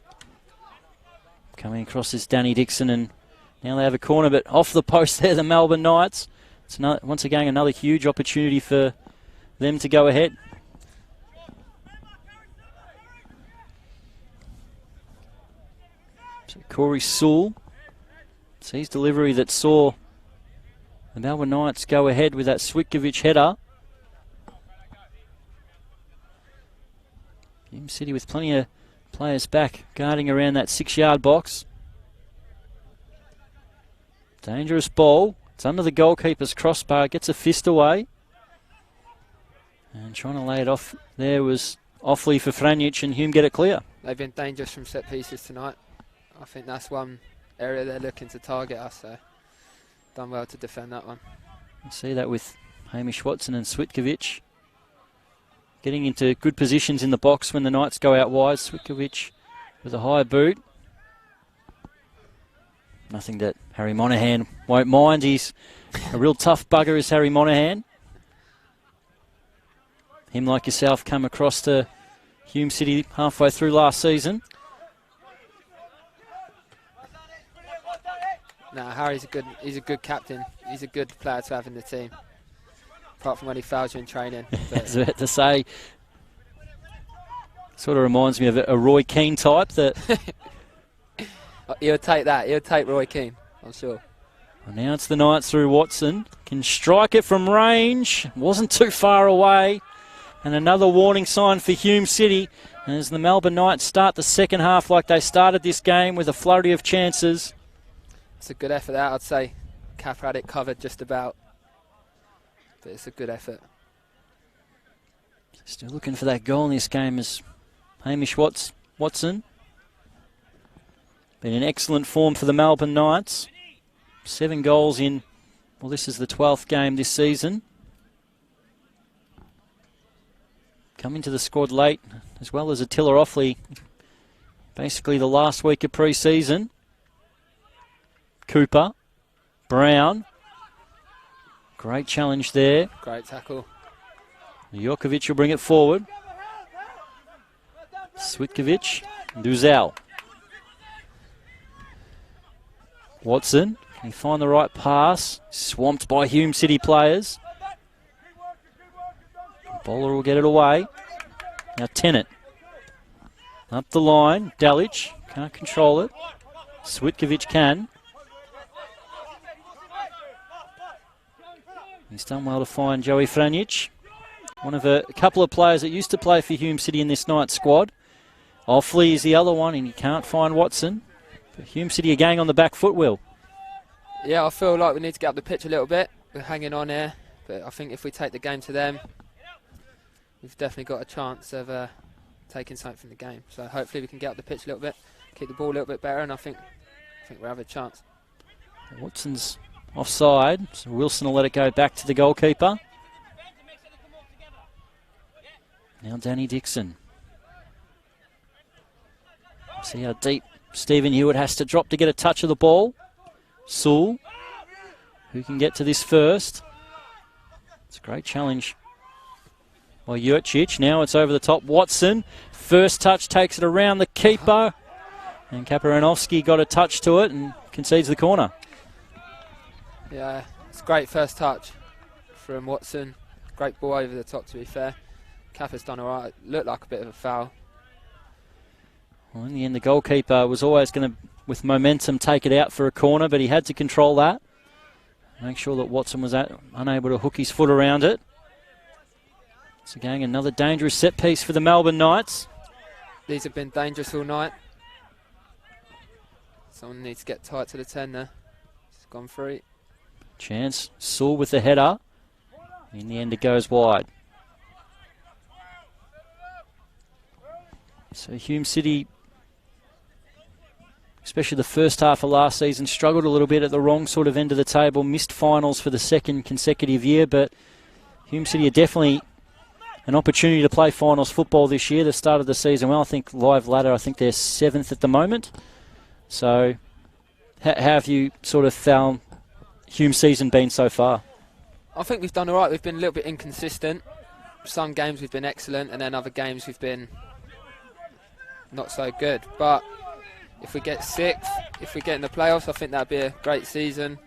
[SPEAKER 1] Coming across this Danny Dixon, and now they have a corner, but off the post there, the Melbourne Knights. It's once again another huge opportunity for them to go ahead. So Corey Sewell. It's his delivery that saw the Melbourne Knights go ahead with that Switkovic header. Hume City with plenty of players back guarding around that 6-yard box. Dangerous ball. It's under the goalkeeper's crossbar. Gets a fist away. And trying to lay it off there was Offley for Franjic, and Hume get it clear.
[SPEAKER 2] They've been dangerous from set pieces tonight. I think that's one area they're looking to target us, so done well to defend that one.
[SPEAKER 1] You see that with Hamish Watson and Switkovic getting into good positions in the box when the Knights go out wide. Switkovic with a high boot. Nothing that Harry Monahan won't mind. He's a real tough bugger, is Harry Monahan. Him, like yourself, come across to Hume City halfway through last season.
[SPEAKER 2] No, Harry's he's a good captain. He's a good player to have in the team. Apart from when he fouls you in training.
[SPEAKER 1] I was about to say, sort of reminds me of a Roy Keane type. That
[SPEAKER 2] he'll take that. He'll take Roy Keane, I'm sure.
[SPEAKER 1] Well, now it's the Knights through Watson. Can strike it from range. Wasn't too far away. And another warning sign for Hume City as the Melbourne Knights start the second half like they started this game with a flurry of chances.
[SPEAKER 2] It's a good effort there, I'd say. Kappa had it covered just about. But it's a good effort.
[SPEAKER 1] Still looking for that goal in this game is Hamish Watson. Been in excellent form for the Melbourne Knights. 7 goals in, well, this is the 12th game this season. Coming to the squad late, as well as Attila Offley. Basically the last week of pre-season. Cooper. Brown. Great challenge there.
[SPEAKER 2] Great tackle.
[SPEAKER 1] Jokovic will bring it forward. Switkovic. Duzel. Watson. Can he find the right pass? Swamped by Hume City players. Bowler will get it away. Now Tennant. Up the line. Dalic. Can't control it. Switkovic can. He's done well to find Joey Franjic. One of a couple of players that used to play for Hume City in this night's squad. Offley is the other one, and he can't find Watson. But Hume City are going on the back foot, Will.
[SPEAKER 2] Yeah, I feel like we need to get up the pitch a little bit. We're hanging on here, but I think if we take the game to them, we've definitely got a chance of taking something from the game. So hopefully we can get up the pitch a little bit, keep the ball a little bit better, and I think we'll have a chance.
[SPEAKER 1] Watson's offside, so Wilson will let it go back to the goalkeeper. Now Danny Dixon. See how deep Stephen Hewitt has to drop to get a touch of the ball. Sewell, who can get to this first? It's a great challenge by Jurcic. Now it's over the top. Watson, first touch, takes it around the keeper. And Kaparanovsky got a touch to it and concedes the corner.
[SPEAKER 2] Yeah, it's a great first touch from Watson. Great ball over the top, to be fair. Kappa's done all right. Looked like a bit of a foul.
[SPEAKER 1] Well, in the end, the goalkeeper was always going to, with momentum, take it out for a corner, but he had to control that. Make sure that Watson was unable to hook his foot around it. So again, another dangerous set piece for the Melbourne Knights.
[SPEAKER 2] These have been dangerous all night. Someone needs to get tight to the 10 there. It's gone free.
[SPEAKER 1] Chance. Sewell with the header. In the end, it goes wide. So Hume City especially the first half of last season, struggled a little bit at the wrong sort of end of the table, missed finals for the second consecutive year, but Hume City are definitely an opportunity to play finals football this year. They started the season well. I think live ladder, I think they're 7th at the moment. So how have you sort of found Hume's season been so far?
[SPEAKER 2] I think we've done all right. We've been a little bit inconsistent. Some games we've been excellent, and then other games we've been not so good. But if we get 6th, if we get in the playoffs, I think that'd be a great season.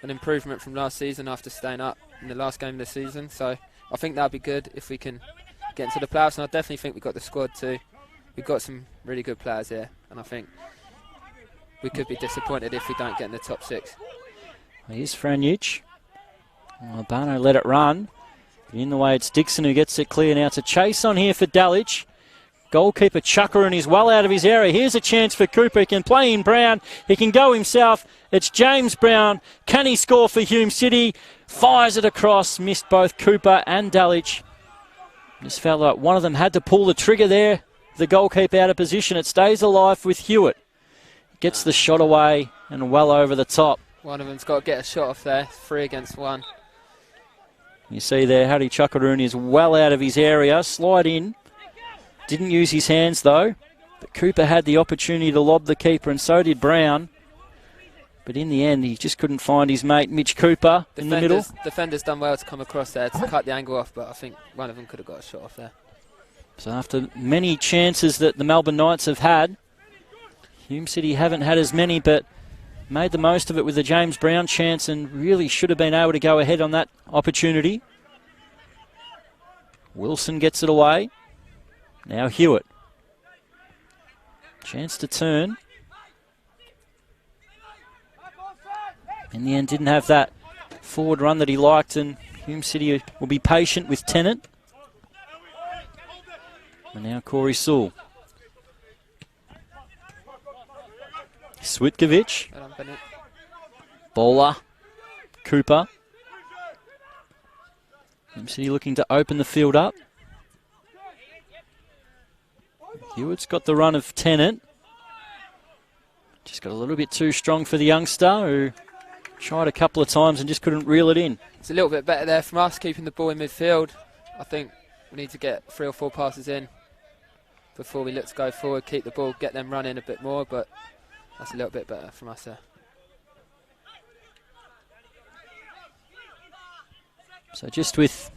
[SPEAKER 2] An improvement from last season after staying up in the last game of the season. So I think that'd be good if we can get into the playoffs. And I definitely think we've got the squad too. We've got some really good players here, and I think we could be disappointed if we don't get in the top 6.
[SPEAKER 1] Here's Franjic. Albano let it run. In the way, it's Dixon who gets it clear. Now it's a chase on here for Dalic. Goalkeeper Chucker and he's well out of his area. Here's a chance for Cooper. He can play in Brown. He can go himself. It's James Brown. Can he score for Hume City? Fires it across. Missed both Cooper and Dalic. Just felt like one of them had to pull the trigger there. The goalkeeper out of position. It stays alive with Hewitt. Gets the shot away and well over the top.
[SPEAKER 2] One of them's got to get a shot off there. 3 against 1.
[SPEAKER 1] You see there, Harry Chuckaroon is well out of his area. Slide in. Didn't use his hands though. But Cooper had the opportunity to lob the keeper and so did Brown. But in the end, he just couldn't find his mate, Mitch Cooper, in the middle.
[SPEAKER 2] Defenders done well to come across there to cut the angle off, but I think one of them could have got a shot off there.
[SPEAKER 1] So after many chances that the Melbourne Knights have had, Hume City haven't had as many, but made the most of it with the James Brown chance and really should have been able to go ahead on that opportunity. Wilson gets it away. Now Hewitt. Chance to turn. In the end, didn't have that forward run that he liked, and Hume City will be patient with Tennant. And now Corey Sewell. Switkovic. Bowler. Cooper. Hume City looking to open the field up. Hewitt's got the run of Tennant. Just got a little bit too strong for the youngster who tried a couple of times and just couldn't reel it in.
[SPEAKER 2] It's a little bit better there from us, keeping the ball in midfield. I think we need to get 3 or 4 passes in before we look to go forward, keep the ball, get them running a bit more, but that's a little bit better from us there.
[SPEAKER 1] So just with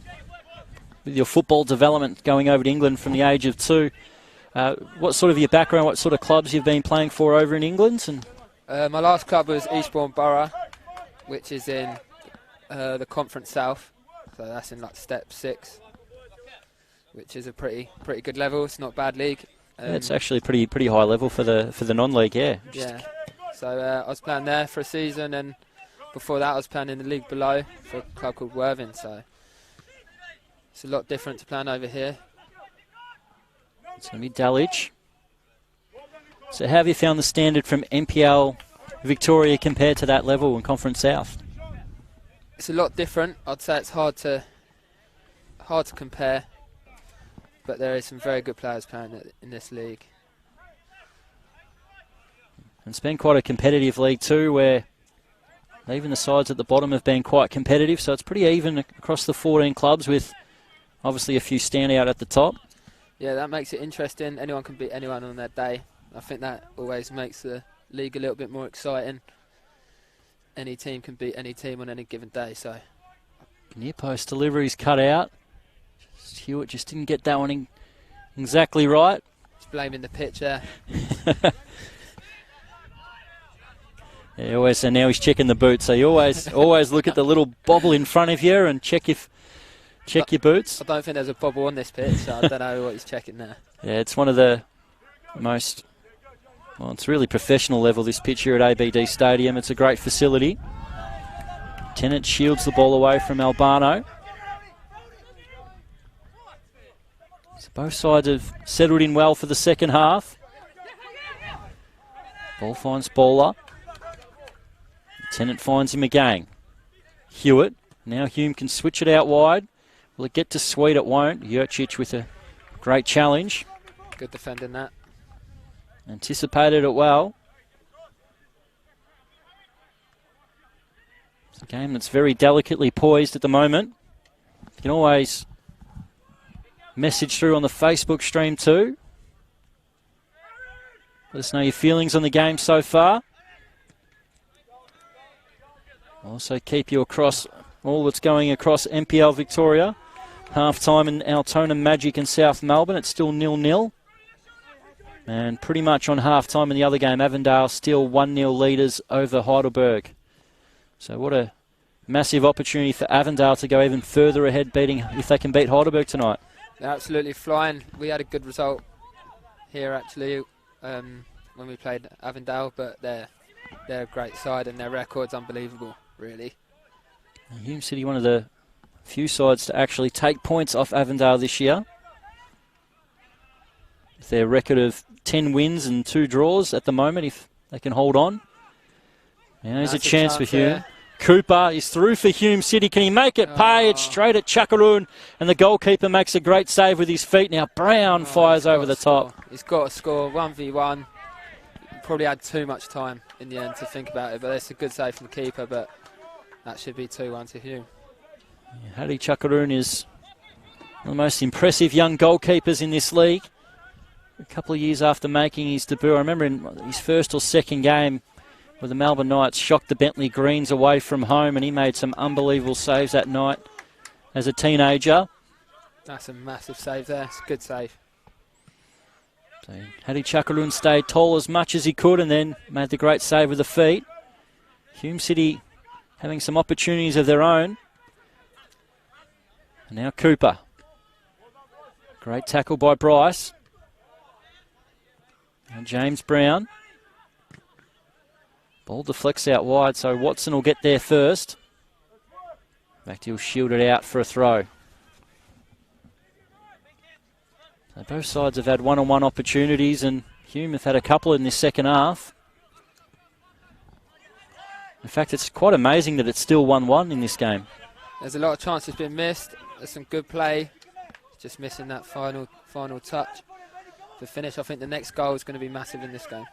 [SPEAKER 1] your football development going over to England from the age of 2, what sort of your background, what sort of clubs you've been playing for over in England? And
[SPEAKER 2] my last club was Eastbourne Borough, which is in the Conference South, so that's in like Step 6, which is a pretty good level. It's not a bad league.
[SPEAKER 1] Yeah, it's actually pretty high level for the non-league, yeah.
[SPEAKER 2] Yeah. So I was playing there for a season, and before that I was playing in the league below for a club called Worthing. So it's a lot different to playing over here.
[SPEAKER 1] It's going to be Dalic. So how have you found the standard from NPL Victoria compared to that level in Conference South?
[SPEAKER 2] It's a lot different. I'd say it's hard to compare. But there is some very good players playing in this league.
[SPEAKER 1] And it's been quite a competitive league too, where even the sides at the bottom have been quite competitive. So it's pretty even across the 14 clubs with obviously a few stand out at the top.
[SPEAKER 2] Yeah, that makes it interesting. Anyone can beat anyone on their day. I think that always makes the league a little bit more exciting. Any team can beat any team on any given day. So
[SPEAKER 1] near post delivery's cut out. Hewitt just didn't get that one exactly right.
[SPEAKER 2] He's blaming the pitch there.
[SPEAKER 1] Yeah, so now he's checking the boots. So you always look at the little bobble in front of you and check your boots.
[SPEAKER 2] I don't think there's a bobble on this pitch, so I don't know what he's checking there.
[SPEAKER 1] Yeah, it's one of the most, well, it's really professional level, this pitch here at ABD Stadium. It's a great facility. Tennant shields the ball away from Albano. So both sides have settled in well for the second half. Ball finds Bowler. Tennant finds him again. Hewitt. Now Hume can switch it out wide. Will it get to Sweet? It won't. Jurcic with a great challenge.
[SPEAKER 2] Good defending that.
[SPEAKER 1] Anticipated it well. It's a game that's very delicately poised at the moment. You can always message through on the Facebook stream too. Let us know your feelings on the game so far. Also keep you across all that's going across NPL Victoria. Half-time in Altona Magic and South Melbourne. It's still 0-0. And pretty much on half-time in the other game, Avondale still 1-0 leaders over Heidelberg. So what a massive opportunity for Avondale to go even further ahead, if they can beat Heidelberg tonight.
[SPEAKER 2] They're absolutely flying. We had a good result here actually when we played Avondale, but they're a great side and their record's unbelievable, really.
[SPEAKER 1] Hume City, one of the few sides to actually take points off Avondale this year. With their record of 10 wins and 2 draws at the moment, if they can hold on. Now there's a chance for Hume.
[SPEAKER 2] There.
[SPEAKER 1] Cooper is through for Hume City. Can he make it pay? It's straight at Chakaroon, and the goalkeeper makes a great save with his feet. Now Brown fires over the top.
[SPEAKER 2] He's got to score 1v1. Probably had too much time in the end to think about it, but it's a good save from the keeper, but that should be 2-1 to Hume.
[SPEAKER 1] Yeah, Hadi Chakaroon is one of the most impressive young goalkeepers in this league. A couple of years after making his debut, I remember in his first or second game where the Melbourne Knights shocked the Bentley Greens away from home, and he made some unbelievable saves that night as a teenager.
[SPEAKER 2] That's a massive save there. It's a good save.
[SPEAKER 1] So Hadi Chakaroon stayed tall as much as he could and then made the great save with the feet. Hume City having some opportunities of their own. And now Cooper. Great tackle by Bryce. And James Brown. Ball deflects out wide, so Watson will get there first. In fact, he'll shield it out for a throw. So both sides have had one-on-one opportunities, and Hume have had a couple in this second half. In fact, it's quite amazing that it's still 1-1 in this game.
[SPEAKER 2] There's a lot of chances been missed. There's some good play. Just missing that final touch to finish. I think the next goal is going to be massive in this game.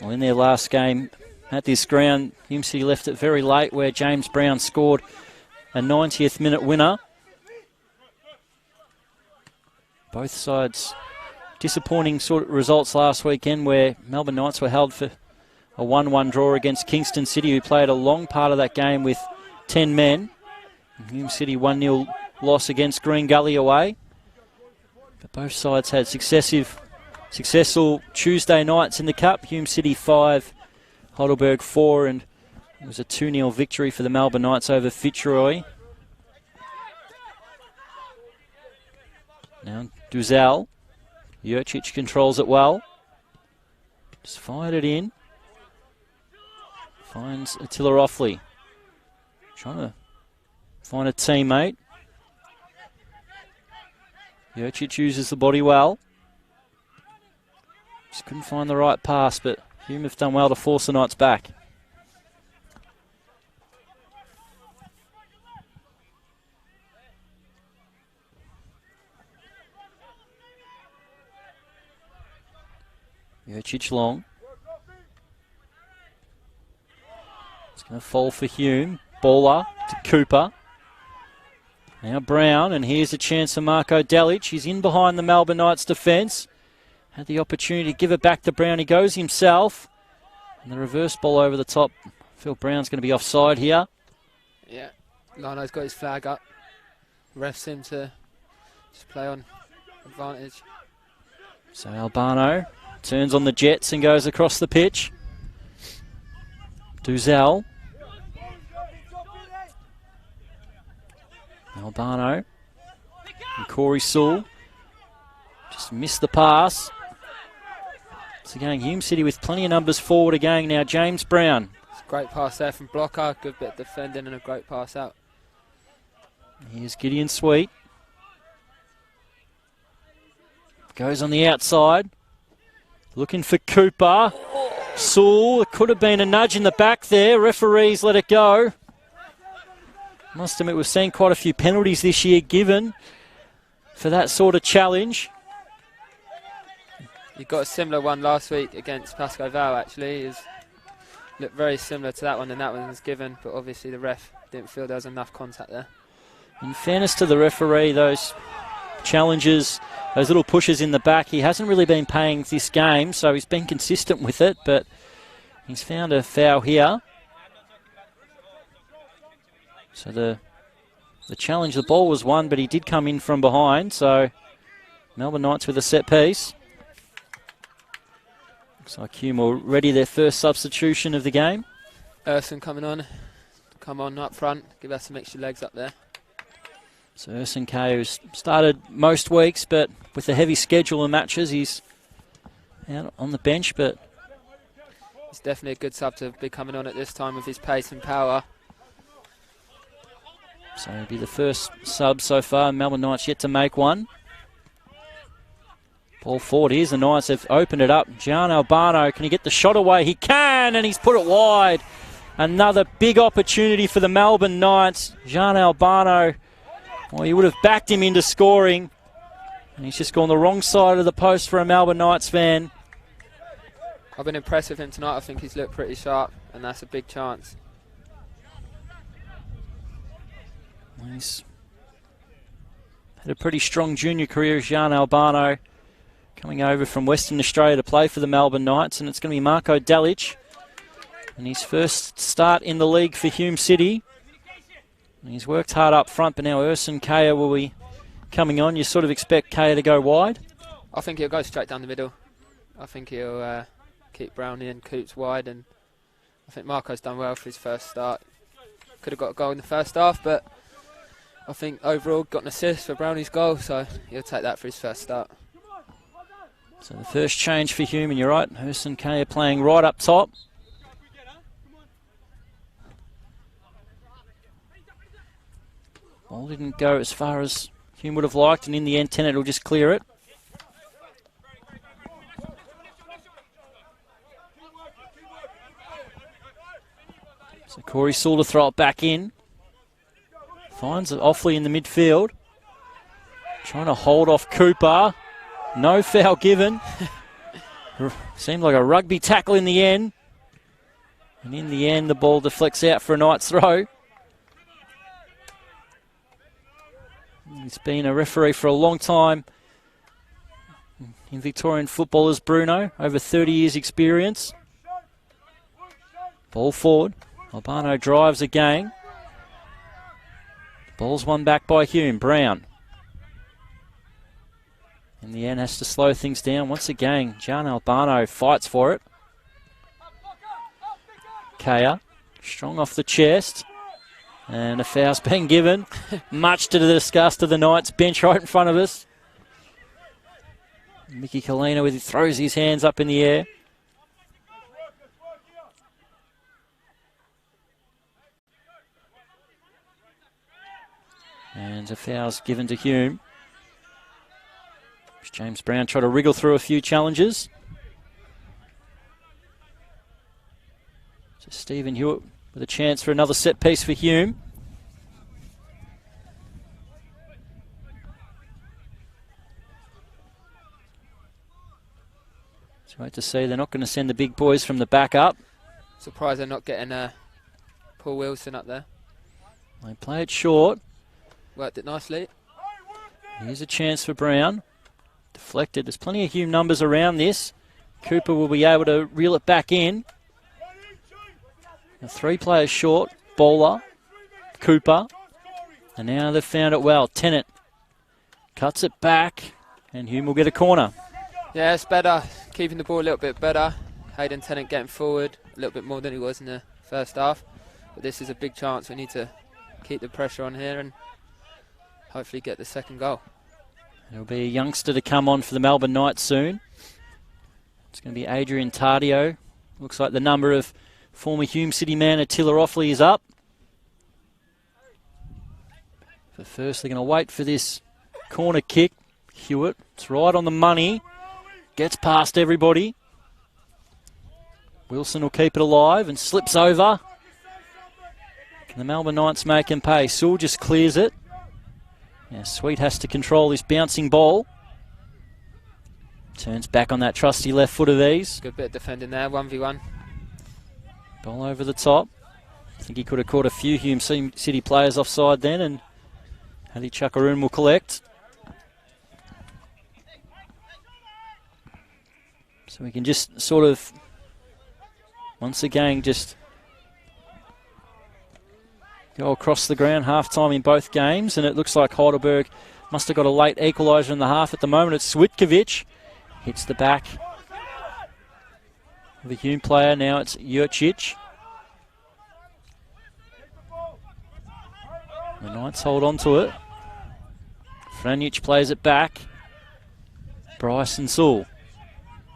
[SPEAKER 1] Well, in their last game at this ground, Hume City left it very late, where James Brown scored a 90th minute winner. Both sides disappointing sort of results last weekend, where Melbourne Knights were held for a 1-1 draw against Kingston City, who played a long part of that game with 10 men. Hume City 1-0 loss against Green Gully away. But both sides had successful Tuesday nights in the Cup. Hume City 5, Heidelberg 4, and it was a 2-0 victory for the Melbourne Knights over Fitzroy. Now Duzel. Jurcic controls it well. Just fired it in. Finds Attila Offley. Trying to find a teammate. Jurcic uses the body well. Just couldn't find the right pass, but Hume have done well to force the Knights back. Jurcic long. It's going to fall for Hume. Baller to Cooper. Now Brown, and here's a chance for Marco Delic. He's in behind the Melbourne Knights defence. Had the opportunity to give it back to Brown. He goes himself. And the reverse ball over the top. Phil Brown's going to be offside here.
[SPEAKER 2] Yeah, Lino's got his flag up. Refs him to just play on advantage.
[SPEAKER 1] So Albano turns on the jets and goes across the pitch. Duzel. Albano. And Corey Sewell. Just missed the pass. So again, Hume City with plenty of numbers forward again now. James Brown.
[SPEAKER 2] It's a great pass there from Blocker. Good bit of defending and a great pass out.
[SPEAKER 1] Here's Gideon Sweet. Goes on the outside. Looking for Cooper. Sewell. It could have been a nudge in the back there. Referees let it go. Must admit, we've seen quite a few penalties this year given for that sort of challenge.
[SPEAKER 2] You got a similar one last week against Pasco Val, actually. looked very similar to that one, and that one was given, but obviously the ref didn't feel there was enough contact there.
[SPEAKER 1] In fairness to the referee, those challenges, those little pushes in the back, he hasn't really been paying this game, so he's been consistent with it, but he's found a foul here. So the challenge, the ball was won, but he did come in from behind, so Melbourne Knights with a set piece. Looks like Hume already their first substitution of the game.
[SPEAKER 2] Urson coming on. Come on up front, give us some extra legs up there.
[SPEAKER 1] So Urson K, who's started most weeks, but with the heavy schedule of matches, he's out on the bench, but
[SPEAKER 2] it's definitely a good sub to be coming on at this time with his pace and power.
[SPEAKER 1] So he'll be the first sub so far. Melbourne Knights yet to make one. Ball forward. Here's the Knights. Have opened it up. Gian Albano, can he get the shot away? He can, and he's put it wide. Another big opportunity for the Melbourne Knights. Gian Albano, well, you would have backed him into scoring, and he's just gone the wrong side of the post for a Melbourne Knights fan.
[SPEAKER 2] I've been impressed with him tonight. I think he's looked pretty sharp, and that's a big chance.
[SPEAKER 1] He's had a pretty strong junior career, Gian Albano, coming over from Western Australia to play for the Melbourne Knights, and it's going to be Marco Dalic, and his first start in the league for Hume City. And he's worked hard up front, but now Urson Kaya will be coming on. You sort of expect Kaya to go wide?
[SPEAKER 2] I think he'll go straight down the middle. I think he'll keep Brownie and Coots wide, and I think Marco's done well for his first start. Could have got a goal in the first half, but I think overall got an assist for Brownie's goal, so he'll take that for his first start.
[SPEAKER 1] So the first change for Hume, and you're right, Urson Kaya playing right up top. Ball didn't go as far as Hume would have liked, and in the end, Tennant will just clear it. So Corey Sewell to throw it back in. Finds it Offley in the midfield. Trying to hold off Cooper. No foul given. Seemed like a rugby tackle in the end. And in the end, the ball deflects out for a Knights throw. He's been a referee for a long time in Victorian football as Bruno, over 30 years experience. Ball forward. Albano drives again. Ball's won back by Hume. Brown. In the end, has to slow things down. Once again, Gian Albano fights for it. Kaya, strong off the chest. And a foul's been given, much to the disgust of the Knights bench right in front of us. Mickey Colina throws his hands up in the air. And a foul's given to Hume. James Brown tried to wriggle through a few challenges. So Stephen Hewitt with a chance for another set piece for Hume. It's great to see they're not going to send the big boys from the back up.
[SPEAKER 2] Surprised they're not getting Paul Wilson up there.
[SPEAKER 1] They play it short.
[SPEAKER 2] Worked it nicely.
[SPEAKER 1] Here's a chance for Brown. Deflected. There's plenty of Hume numbers around this. Cooper will be able to reel it back in. Now 3 players short. Bowler, Cooper, and now they've found it well. Tennant cuts it back, and Hume will get a corner.
[SPEAKER 2] Yeah, it's better. Keeping the ball a little bit better. Hayden Tennant getting forward a little bit more than he was in the first half. But this is a big chance. We need to keep the pressure on here and hopefully get the second goal.
[SPEAKER 1] There'll be a youngster to come on for the Melbourne Knights soon. It's going to be Adrian Tardio. Looks like the number of former Hume City man Attila Offley is up. But first they're going to wait for this corner kick. Hewitt, it's right on the money. Gets past everybody. Wilson will keep it alive and slips over. Can the Melbourne Knights make him pay? Sewell just clears it. Yeah, Sweet has to control this bouncing ball. Turns back on that trusty left foot of ease.
[SPEAKER 2] Good bit of defending there, 1v1.
[SPEAKER 1] Ball over the top. I think he could have caught a few Hume City players offside then, and Hadi Chakaroon will collect. So we can just sort of, once again, just go across the ground, half-time in both games, and it looks like Heidelberg must have got a late equaliser in the half at the moment. It's Switkovic, hits the back of a Hume player. Now it's Jurcic. The Knights hold on to it. Franjic plays it back. Bryson Sewell.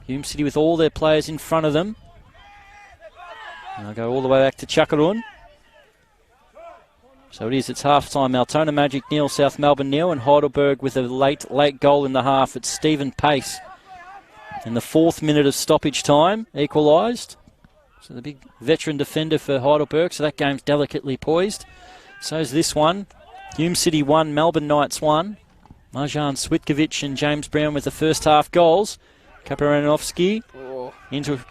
[SPEAKER 1] Hume City with all their players in front of them. And they'll go all the way back to Chakaroon. So it is, it's half-time. Altona Magic nil, South Melbourne nil, and Heidelberg with a late goal in the half. It's Stephen Pace. In the 4th minute of stoppage time, equalised. So the big veteran defender for Heidelberg, so that game's delicately poised. So's this one. Hume City 1, Melbourne Knights 1. Marjan Switkovic and James Brown with the first half goals. Kaparanovsky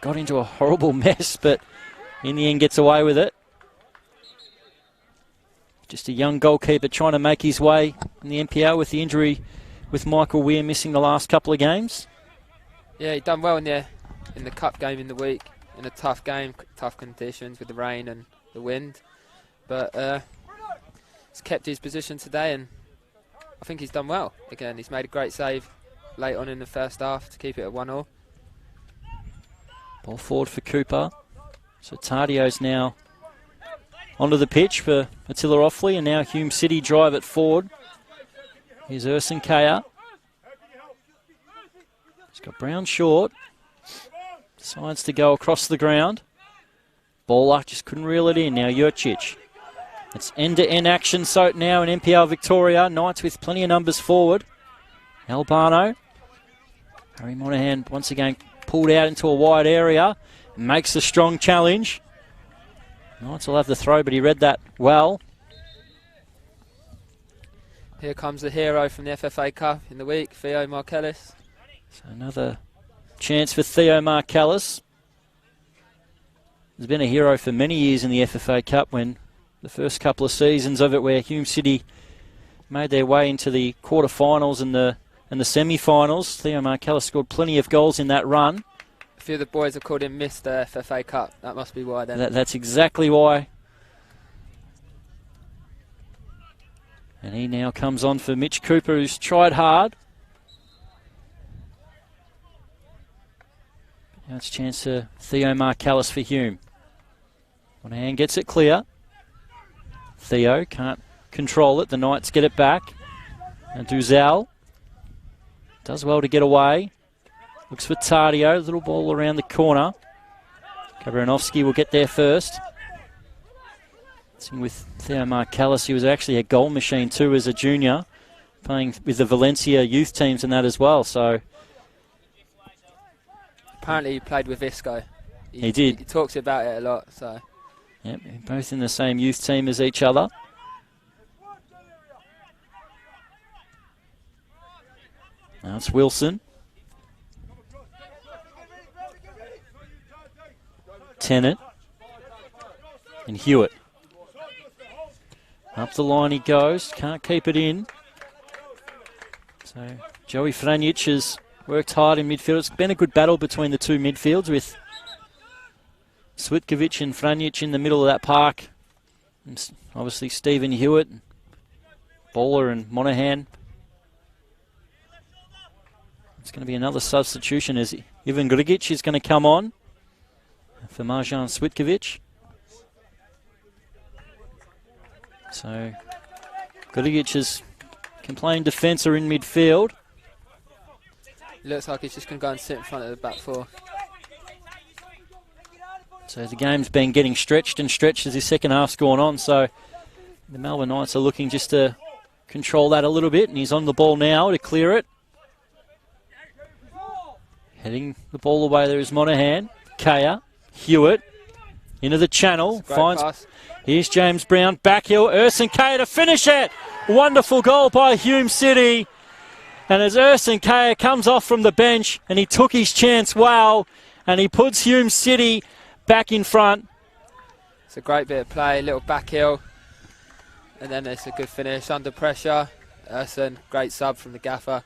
[SPEAKER 1] got into a horrible mess, but in the end gets away with it. Just a young goalkeeper trying to make his way in the NPL with the injury with Michael Weir missing the last couple of games.
[SPEAKER 2] Yeah, he done well in the cup game in the week, in a tough game, tough conditions with the rain and the wind. But he's kept his position today, and I think he's done well. Again, he's made a great save late on in the first half to keep it at 1-1.
[SPEAKER 1] Ball forward for Cooper. So Tardio's now onto the pitch for Attila Offley, and now Hume City drive it forward. Here's Urson Kaya. He's got Brown short. Decides to go across the ground. Baller just couldn't reel it in. Now Jurcic. It's end-to-end action so now in NPL Victoria. Knights with plenty of numbers forward. Albano. Harry Monahan once again pulled out into a wide area. Makes a strong challenge. Knights will have the throw, but he read that well.
[SPEAKER 2] Here comes the hero from the FFA Cup in the week, Theo Markellis.
[SPEAKER 1] So another chance for Theo Markellis. He's been a hero for many years in the FFA Cup, when the first couple of seasons of it where Hume City made their way into the quarterfinals and the semi-finals. Theo Markellis scored plenty of goals in that run.
[SPEAKER 2] A few of the boys have called him Mr. FFA Cup. That must be why then.
[SPEAKER 1] That's exactly why. And he now comes on for Mitch Cooper, who's tried hard. Now it's a chance for Theo Markellis for Hume. Monahan gets it clear. Theo can't control it. The Knights get it back. And Duzel does well to get away. Looks for Tardio. Little ball around the corner. Kabranovsky will get there first. With Theo Markellis, he was actually a goal machine too as a junior, playing with the Valencia youth teams and that as well. So
[SPEAKER 2] apparently he played with Visco.
[SPEAKER 1] He did.
[SPEAKER 2] He talks about it a lot. So
[SPEAKER 1] yep, both in the same youth team as each other. Now it's Wilson. Tennant. And Hewitt. Up the line he goes. Can't keep it in. So Joey Franjic has worked hard in midfield. It's been a good battle between the two midfields, with Switkovic and Franjic in the middle of that park. And obviously Stephen Hewitt, Bowler and Monahan. It's going to be another substitution as Ivan Grigic is going to come on for Marjan Switkovic. So Grigic can play in defence or in midfield.
[SPEAKER 2] It looks like he's just going to go and sit in front of the back four.
[SPEAKER 1] So the game's been getting stretched and stretched as the second half's gone on. So the Melbourne Knights are looking just to control that a little bit. And he's on the ball now to clear it. Heading the ball away there is Monahan. Kaya. Hewitt. Into the channel. Finds. Pass. Here's James Brown. Backhill. Urson Kaya to finish it. Wonderful goal by Hume City. And as Urson Kaya comes off from the bench and he took his chance well, and he puts Hume City back in front
[SPEAKER 2] a great bit of play, little back heel, and then it's a good finish under pressure. Urson, great sub from the gaffer.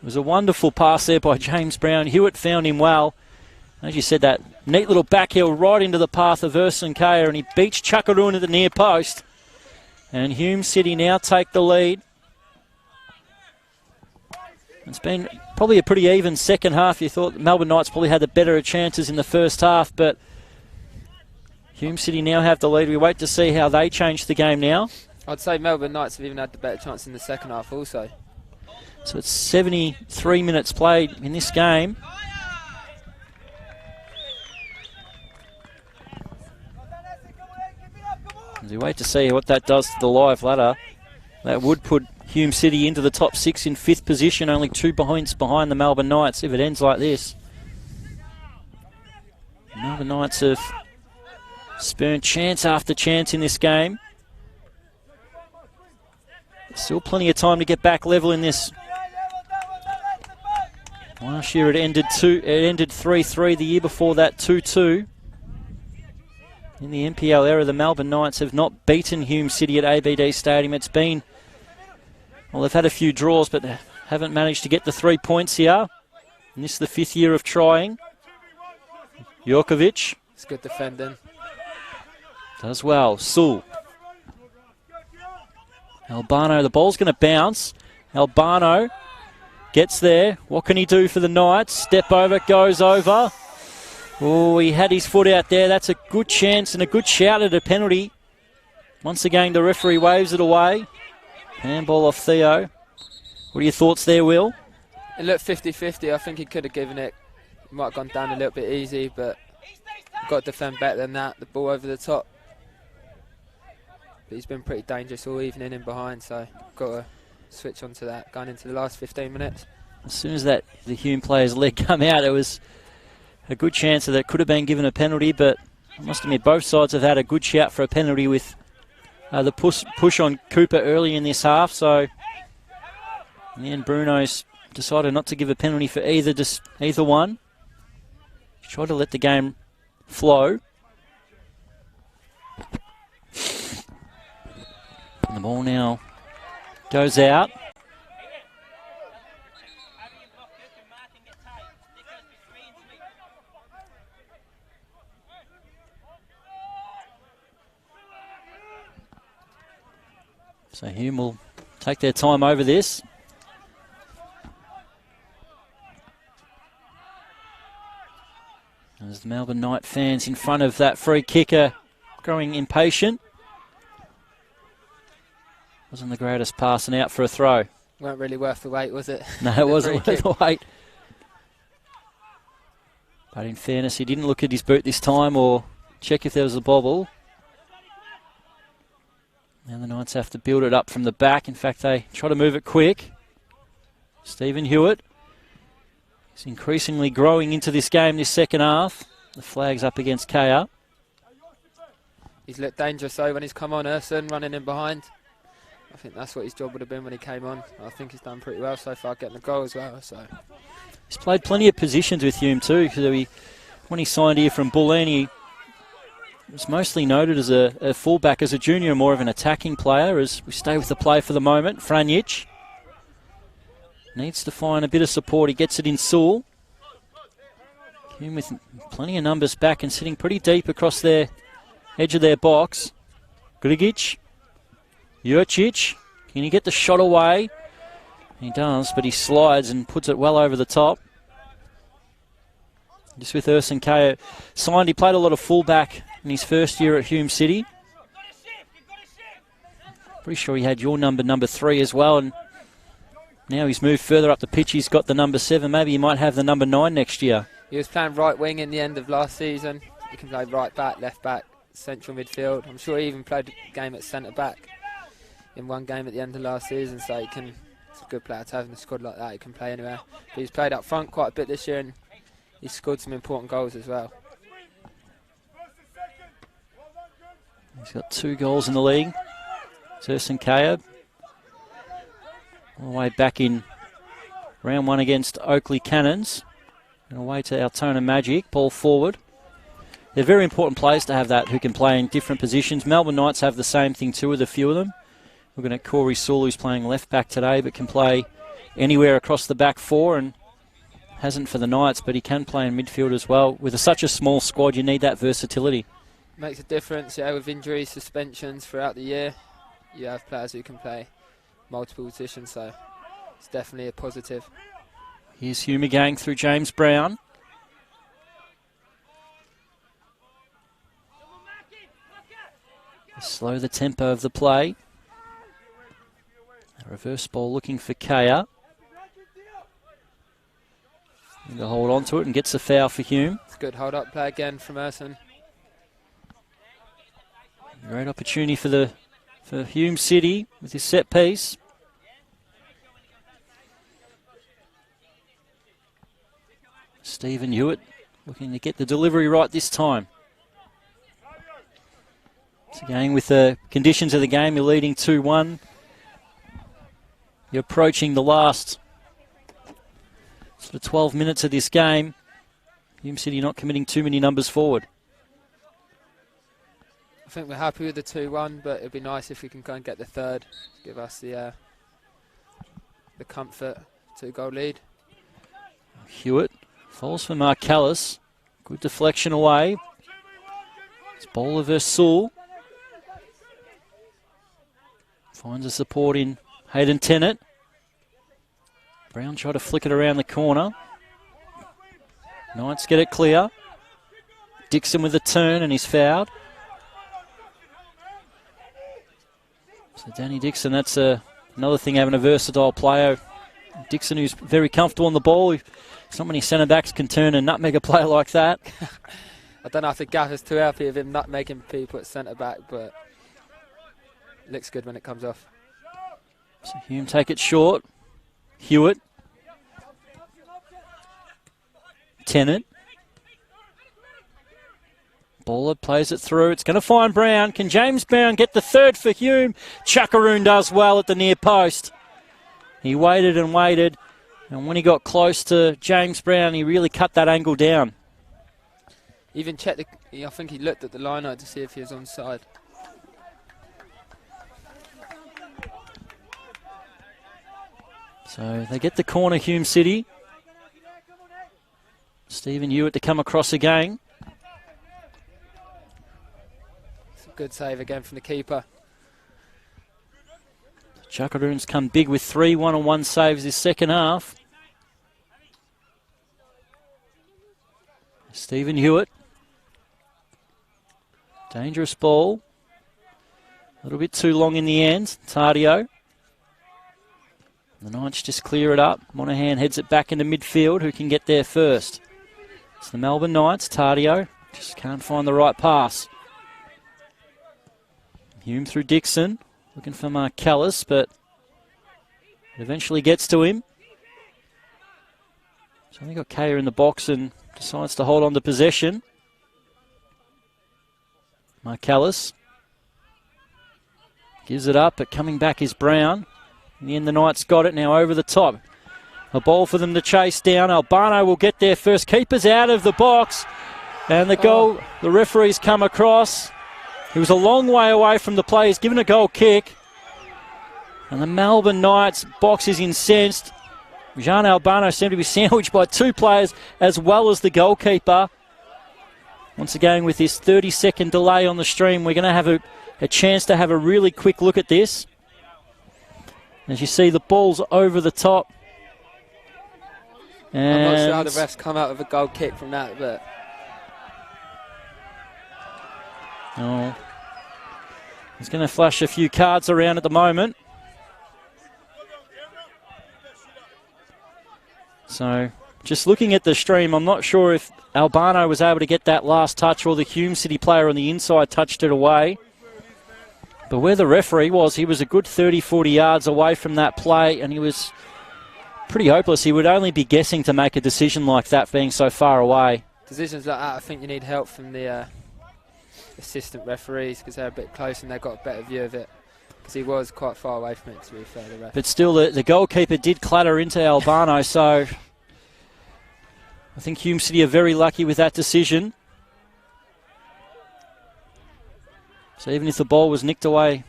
[SPEAKER 1] It was a wonderful pass there by James Brown. Hewitt found him well. As you said, that neat little back heel right into the path of Urson Kaya, and he beats Chuckaroo into the near post. And Hume City now take the lead. It's been probably a pretty even second half. You thought Melbourne Knights probably had the better chances in the first half, but Hume City now have the lead. We wait to see how they change the game now.
[SPEAKER 2] I'd say Melbourne Knights have even had the better chance in the second half also.
[SPEAKER 1] So it's 73 minutes played in this game. As we wait to see what that does to the live ladder, that would put Hume City into the top 6 in 5th position, only 2 points behind the Melbourne Knights if it ends like this. The Melbourne Knights have spurned chance after chance in this game. Still plenty of time to get back level in this. Last year it ended 3-3. The year before that 2-2. In the NPL era, the Melbourne Knights have not beaten Hume City at ABD Stadium. It's been, well, they've had a few draws, but haven't managed to get the 3 points here. And this is the 5th year of trying. Jorkovic.
[SPEAKER 2] It's good defending.
[SPEAKER 1] Does well. Sul. Albano, the ball's going to bounce. Albano gets there. What can he do for the Knights? Step over, goes over. Oh, he had his foot out there. That's a good chance and a good shout at a penalty. Once again, the referee waves it away. Handball off Theo. What are your thoughts there, Will?
[SPEAKER 2] It looked 50-50. I think he could have given it. It might have gone down a little bit easy, but got to defend better than that. The ball over the top. But he's been pretty dangerous all evening in behind, so got to switch onto that going into the last 15 minutes.
[SPEAKER 1] As soon as the Hume player's leg come out, it was a good chance that it could have been given a penalty, but I must admit both sides have had a good shout for a penalty with the push on Cooper early in this half. So in the end, Bruno's decided not to give a penalty for either one. He tried to let the game flow. And the ball now goes out. So Hume will take their time over this. As the Melbourne Knight fans in front of that free kicker growing impatient. Wasn't the greatest passing out for a throw.
[SPEAKER 2] Weren't really worth the wait, was it?
[SPEAKER 1] No, it wasn't worth the wait. But in fairness, he didn't look at his boot this time or check if there was a bobble. Now the Knights have to build it up from the back. In fact, they try to move it quick. Stephen Hewitt is increasingly growing into this game this second half. The flag's up against Kaya.
[SPEAKER 2] He's looked dangerous though when he's come on. Urson running in behind. I think that's what his job would have been when he came on. I think he's done pretty well so far, getting the goal as well. So
[SPEAKER 1] he's played plenty of positions with Hume too. So when he signed here from Bulleen, he was mostly noted as a fullback as a junior, more of an attacking player. As we stay with the play for the moment, Franjic needs to find a bit of support. He gets it in Sewell. Hume with plenty of numbers back and sitting pretty deep across their edge of their box. Grigic. Jurcic, can he get the shot away? He does, but he slides and puts it well over the top. Just with Urson Kaya signed, he played a lot of fullback in his first year at Hume City. Pretty sure he had your number 3 as well, and now he's moved further up the pitch. He's got the number 7. Maybe he might have the number 9 next year.
[SPEAKER 2] He was playing right wing in the end of last season. He can play right back, left back, central midfield. I'm sure he even played a game at centre back in one game at the end of last season, so it's a good player to have in the squad like that. He can play anywhere. But he's played up front quite a bit this year, and he's scored some important goals as well.
[SPEAKER 1] He's got 2 goals in the league. Urson Kaya, all the way back in round 1 against Oakley Cannons. And away to Altona Magic, ball forward. they're very important players to have that, who can play in different positions. Melbourne Knights have the same thing too with a few of them. Looking at Corey Sewell, who's playing left back today, but can play anywhere across the back four, and hasn't for the Knights, but he can play in midfield as well. With such a small squad, you need that versatility.
[SPEAKER 2] Makes a difference, yeah, with injuries, suspensions throughout the year. You have players who can play multiple positions, so it's definitely a positive.
[SPEAKER 1] Here's Hume again through James Brown. Slow the tempo of the play. A reverse ball looking for Kaya. He'll hold on to it and gets a foul for Hume.
[SPEAKER 2] It's a good hold-up play again from Urson.
[SPEAKER 1] Great opportunity for Hume City with his set piece. Stephen Hewitt looking to get the delivery right this time. So again, with the conditions of the game, you're leading 2-1. You're approaching the last sort of 12 minutes of this game. Hume City not committing too many numbers forward.
[SPEAKER 2] I think we're happy with the 2-1, but it'd be nice if we can go and get the third. Give us the comfort, 2-goal lead.
[SPEAKER 1] Hewitt falls for Marcellus. Good deflection away. It's bowler versus Sewell. Finds a support in Hayden Tennant. Brown tried to flick it around the corner. Knights get it clear. Dixon with a turn and he's fouled. So Danny Dixon, that's another thing, having a versatile player. Dixon, who's very comfortable on the ball. Not many centre-backs can turn and nutmeg a player like that.
[SPEAKER 2] I don't know if the gaffer's too happy with him nutmegging people at centre-back, but looks good when it comes off.
[SPEAKER 1] So Hume take it short. Hewitt. Tennant. Bowler plays it through. It's going to find Brown. Can James Brown get the third for Hume? Chuckaroon does well at the near post. He waited and waited, and when he got close to James Brown, he really cut that angle down.
[SPEAKER 2] Even checked I think he looked at the liner to see if he was onside.
[SPEAKER 1] So they get the corner, Hume City. Stephen Hewitt to come across again.
[SPEAKER 2] It's a good save again from the keeper.
[SPEAKER 1] Chuckaroon's come big with 3 one-on-one saves this second half. Stephen Hewitt. Dangerous ball. A little bit too long in the end. Tardio. The Knights just clear it up. Monaghan heads it back into midfield. Who can get there first? It's the Melbourne Knights. Tardio just can't find the right pass. Hume through Dixon. Looking for Marcellus, but it eventually gets to him. So they got Kaya in the box and decides to hold on to possession. Marcellus gives it up, but coming back is Brown. In the end, the Knights got it now over the top. A ball for them to chase down. Albano will get there first. Keeper's out of the box. And the goal, the referee's come across. He was a long way away from the play. He's given a goal kick. And the Melbourne Knights box is incensed. Jean Albano seemed to be sandwiched by two players as well as the goalkeeper. Once again, with this 30-second delay on the stream, we're going to have a chance to have a really quick look at this. As you see, the ball's over the top. And
[SPEAKER 2] I'm not sure how the refs come out with a goal kick from that, but...
[SPEAKER 1] Oh. He's going to flash a few cards around at the moment. So, just looking at the stream, I'm not sure if Albano was able to get that last touch or the Hume City player on the inside touched it away. But where the referee was, he was a good 30, 40 yards away from that play, and he was pretty hopeless. He would only be guessing to make a decision like that, being so far away.
[SPEAKER 2] Decisions like that, I think you need help from the assistant referees, because they're a bit close and they've got a better view of it. Because he was quite far away from it, to be fair to the ref.
[SPEAKER 1] But still, the goalkeeper did clatter into Albano, so I think Hume City are very lucky with that decision. So even if the ball was nicked away,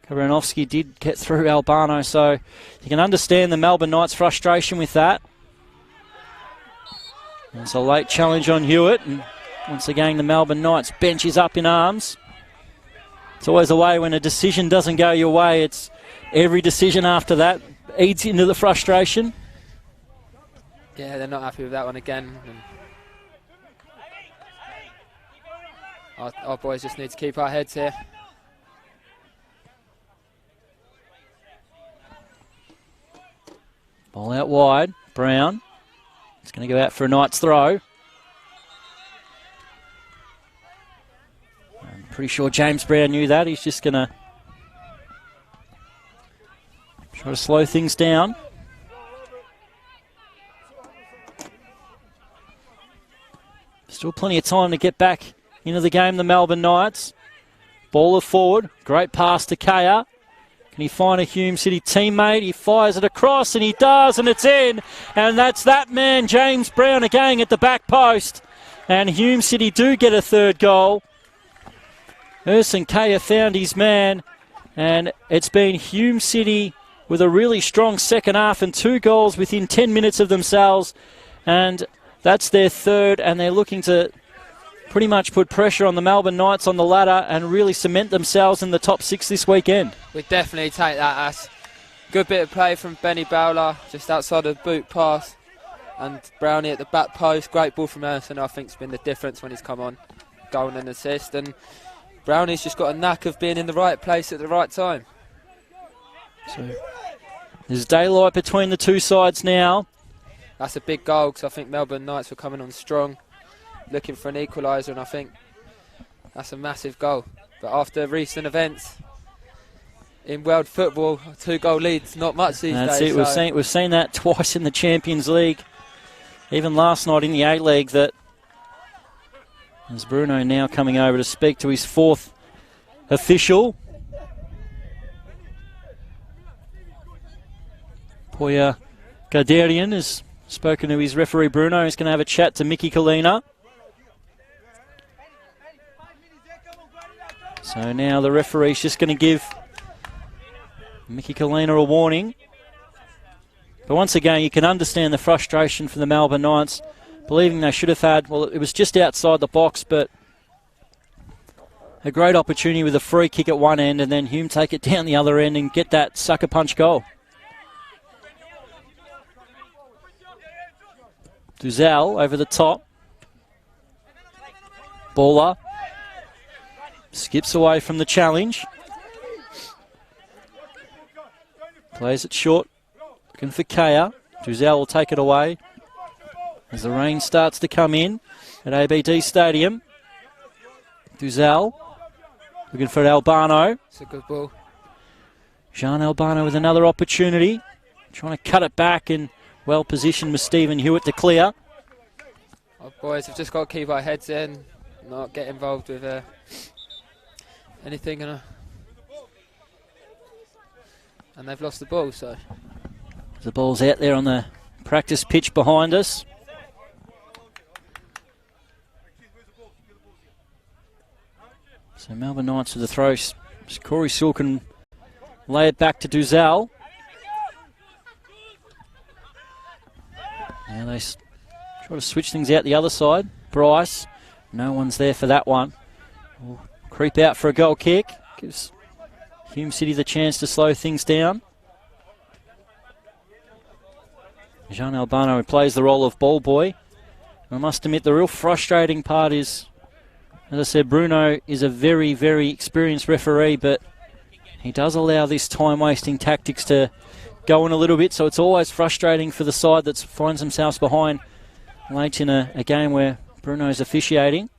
[SPEAKER 1] Karanovsky did get through Albano, so you can understand the Melbourne Knights' frustration with that. There's a late challenge on Hewitt, and once again the Melbourne Knights bench is up in arms. It's always the way when a decision doesn't go your way, it's every decision after that eats into the frustration.
[SPEAKER 2] Yeah, they're not happy with that one again. And our boys just need to keep our heads here.
[SPEAKER 1] Ball out wide. Brown. It's going to go out for a Knights throw. I'm pretty sure James Brown knew that. He's just going to try to slow things down. Still plenty of time to get back into the game, the Melbourne Knights. Baller forward. Great pass to Kaya. Can he find a Hume City teammate? He fires it across, and he does, and it's in. And that's that man, James Brown, again at the back post. And Hume City do get a third goal. Erson Kaya found his man, and it's been Hume City with a really strong second half and 2 goals within 10 minutes of themselves. And that's their third, and they're looking to pretty much put pressure on the Melbourne Knights on the ladder and really cement themselves in the top 6 this weekend.
[SPEAKER 2] We definitely take that as good bit of play from Benny Bowler, just outside of the boot pass. And Brownie at the back post, great ball from Erson, I think has been the difference when he's come on. Goal and an assist, and Brownie's just got a knack of being in the right place at the right time.
[SPEAKER 1] So there's daylight between the two sides now.
[SPEAKER 2] That's a big goal because I think Melbourne Knights were coming on strong, looking for an equaliser, and I think that's a massive goal. But after recent events in world football, 2-goal leads, not much these days.
[SPEAKER 1] That's it. We've seen that twice in the Champions League. Even last night in the A-League. That as Bruno now coming over to speak to his 4th official. Poya Garderian has spoken to his referee Bruno. He's going to have a chat to Mickey Kalina. So now the referee's just going to give Mickey Kalina a warning. But once again, you can understand the frustration for the Melbourne Knights, believing they should have had, well, it was just outside the box, but a great opportunity with a free kick at one end, and then Hume take it down the other end and get that sucker punch goal. Duzel over the top. Baller skips away from the challenge. Plays it short. Looking for Kaya. Duzel will take it away as the rain starts to come in at ABD Stadium. Duzel looking for Albano.
[SPEAKER 2] It's a good ball.
[SPEAKER 1] Jean Albano with another opportunity. Trying to cut it back, and well positioned with Stephen Hewitt to clear.
[SPEAKER 2] Our boys have just got to keep our heads in, not get involved with anything. And they've lost the ball, so.
[SPEAKER 1] The ball's out there on the practice pitch behind us. So Melbourne Knights with the throw. Corey Sewell can lay it back to Duzel. Now they try to switch things out the other side. Bryce, no one's there for that one. Will creep out for a goal kick. Gives Hume City the chance to slow things down. Jean Albano, who plays the role of ball boy. I must admit, the real frustrating part is, as I said, Bruno is a very, very experienced referee, but he does allow this time-wasting tactics to go in a little bit, so it's always frustrating for the side that finds themselves behind late in a game where Bruno's officiating.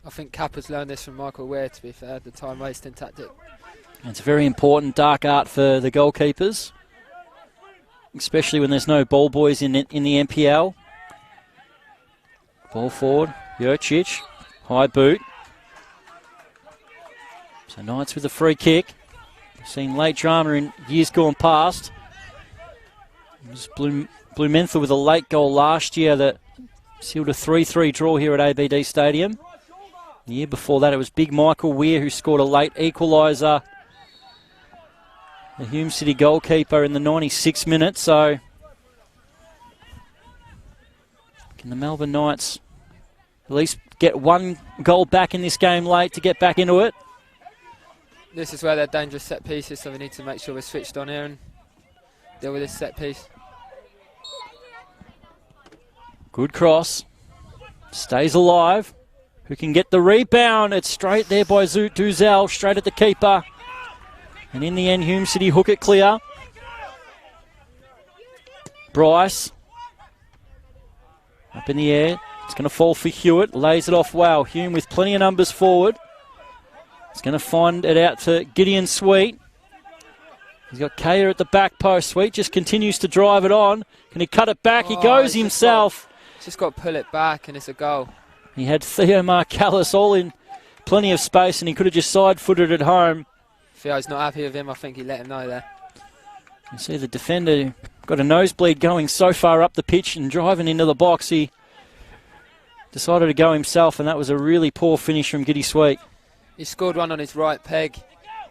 [SPEAKER 2] I think Kappa's learned this from Michael Ware, to be fair, the time-wasting tactic.
[SPEAKER 1] It's a very important dark art for the goalkeepers, especially when there's no ball boys in the NPL. Ball forward, Jurcic, high boot. So Knights with a free kick. We've seen late drama in years gone past. It was Blumenthal with a late goal last year that sealed a 3-3 draw here at ABD Stadium. The year before that, it was big Michael Weir who scored a late equaliser. The Hume City goalkeeper in the 96th minute. So, can the Melbourne Knights at least get one goal back in this game late to get back into it?
[SPEAKER 2] This is where they're dangerous set pieces, so we need to make sure we're switched on here and deal with this set piece.
[SPEAKER 1] Good cross. Stays alive. Who can get the rebound? It's straight there by Duzel, straight at the keeper. And in the end, Hume City hook it clear. Bryce. Up in the air. It's going to fall for Hewitt. Lays it off well. Hume with plenty of numbers forward. He's going to find it out to Gideon Sweet. He's got Kaya at the back post. Sweet just continues to drive it on. Can he cut it back? He goes himself.
[SPEAKER 2] Just got to pull it back and it's a goal.
[SPEAKER 1] He had Theo Marcallis all in plenty of space and he could have just side-footed it home.
[SPEAKER 2] Theo's not happy with him. I think he let him know there.
[SPEAKER 1] You see the defender got a nosebleed going so far up the pitch and driving into the box. He decided to go himself and that was a really poor finish from Giddy Sweet.
[SPEAKER 2] He scored one on his right peg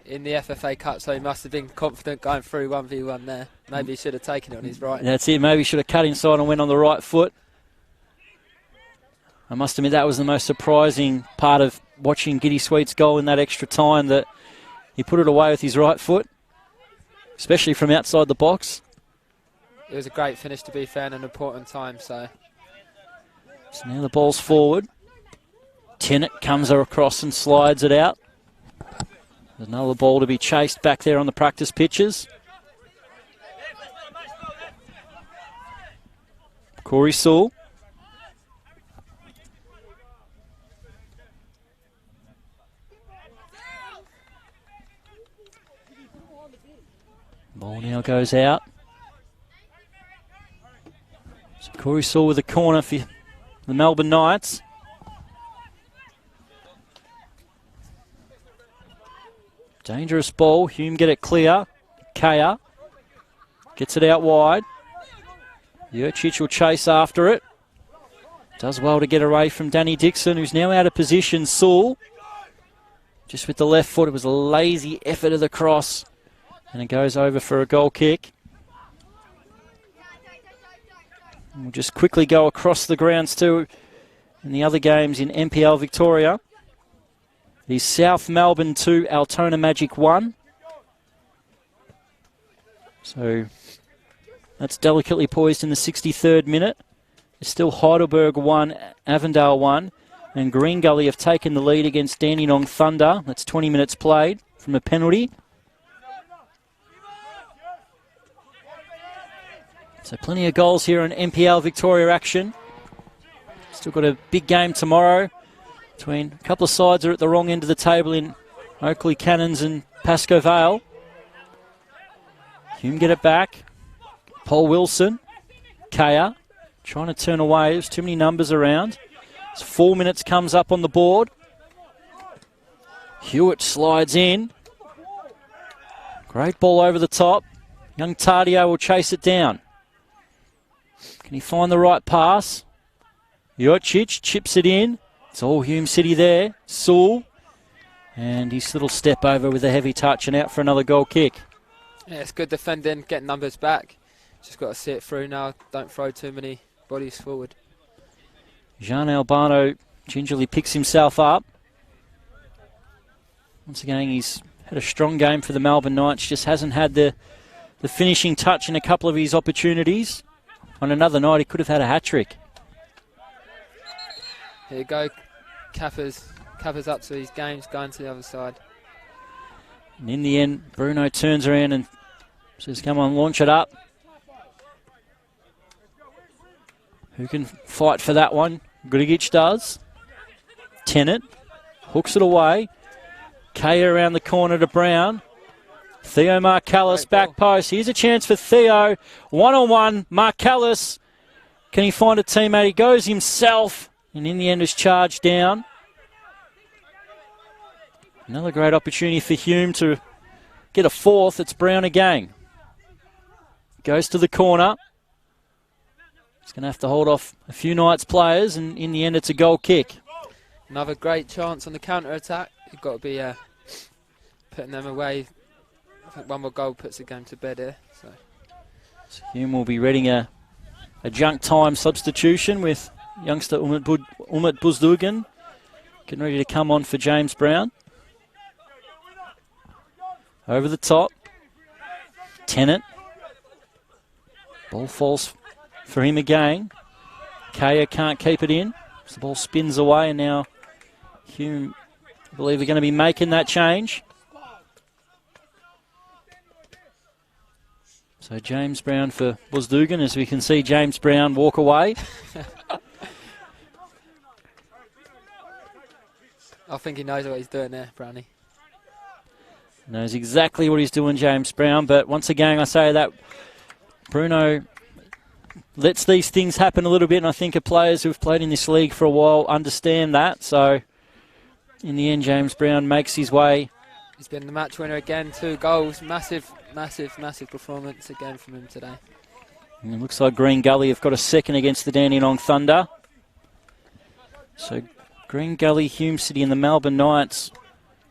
[SPEAKER 2] in the FFA Cup, so he must have been confident going through 1v1 there. Maybe he should have taken it on his right.
[SPEAKER 1] That's it. Maybe he should have cut inside and went on the right foot. I must admit that was the most surprising part of watching Giddy Sweet's goal in that extra time, that he put it away with his right foot, especially from outside the box.
[SPEAKER 2] It was a great finish, to be fair, in an important time. So
[SPEAKER 1] now the ball's forward. Tennant comes across and slides it out. There's another ball to be chased back there on the practice pitches. Corey Sewell. Ball now goes out. So Corey Sewell with a corner for the Melbourne Knights. Dangerous ball. Hume get it clear. Kaya gets it out wide. Jurcic will chase after it. Does well to get away from Danny Dixon, who's now out of position. Sewell just with the left foot. It was a lazy effort of the cross. And it goes over for a goal kick. And we'll just quickly go across the grounds too in the other games in NPL Victoria. The South Melbourne 2, Altona Magic 1. So that's delicately poised in the 63rd minute. It's still Heidelberg 1, Avondale 1. And Green Gully have taken the lead against Dandenong Thunder. That's 20 minutes played from a penalty. So plenty of goals here in NPL Victoria action. Still got a big game tomorrow between a couple of sides are at the wrong end of the table in Oakley Cannons and Pascoe Vale. Hume get it back. Paul Wilson. Kaya trying to turn away. There's too many numbers around. It's 4 minutes comes up on the board. Hewitt slides in. Great ball over the top. Young Tardio will chase it down. Can he find the right pass? Jurcic chips it in. It's all Hume City there. Sewell. And his little step over with a heavy touch and out for another goal kick.
[SPEAKER 2] Yeah, it's good defending, get numbers back. Just got to see it through now. Don't throw too many bodies forward.
[SPEAKER 1] Jean Albano gingerly picks himself up. Once again, he's had a strong game for the Melbourne Knights. Just hasn't had the finishing touch in a couple of his opportunities. On another night, he could have had a hat-trick.
[SPEAKER 2] Here you go. Kappa's up to his games, going to the other side.
[SPEAKER 1] And in the end, Bruno turns around and says, come on, launch it up. Who can fight for that one? Grigic does. Tennant hooks it away. Kaya around the corner to Brown. Theo Marcallis back post. Here's a chance for Theo. One-on-one. Marcallis. Can he find a teammate? He goes himself. And in the end is charged down. Another great opportunity for Hume to get a fourth. It's Brown again. Goes to the corner. He's going to have to hold off a few Knights players. And in the end it's a goal kick.
[SPEAKER 2] Another great chance on the counter-attack. You've got to be putting them away. I think one more goal puts the game to bed here. So
[SPEAKER 1] Hume will be readying a junk time substitution with youngster Umut Buzdugan getting ready to come on for James Brown. Over the top. Tennant. Ball falls for him again. Kaya can't keep it in. So the ball spins away, and now Hume, I believe, are going to be making that change. So James Brown for Buzdugan, as we can see James Brown walk away.
[SPEAKER 2] I think he knows what he's doing there, Brownie.
[SPEAKER 1] Knows exactly what he's doing, James Brown. But once again, I say that Bruno lets these things happen a little bit, and I think players who've played in this league for a while understand that. So in the end, James Brown makes his way.
[SPEAKER 2] He's been the match winner again, 2 goals. Massive performance again from him today.
[SPEAKER 1] And it looks like Green Gully have got a second against the Dandenong Thunder. So Green Gully, Hume City and the Melbourne Knights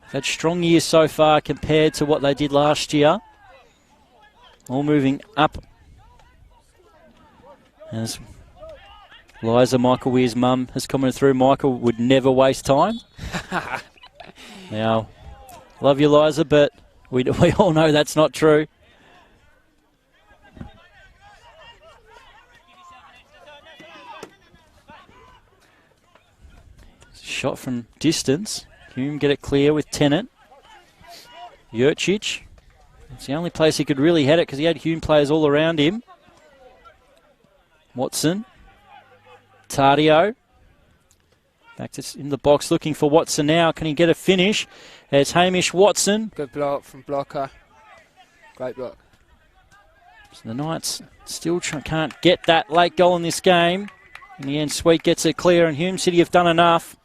[SPEAKER 1] have had strong years so far compared to what they did last year. All moving up. As Liza, Michael Weir's mum, has commented through, Michael would never waste time. Now, love you, Liza, but we all know that's not true. Shot from distance. Hume get it clear with Tennant. Jurcic. It's the only place he could really head it because he had Hume players all around him. Watson. Tardio. Back to in the box looking for Watson now. Can he get a finish? It's Hamish Watson.
[SPEAKER 2] Good block from Blocker. Great block.
[SPEAKER 1] So the Knights still can't get that late goal in this game. In the end, Sweet gets it clear, and Hume City have done enough.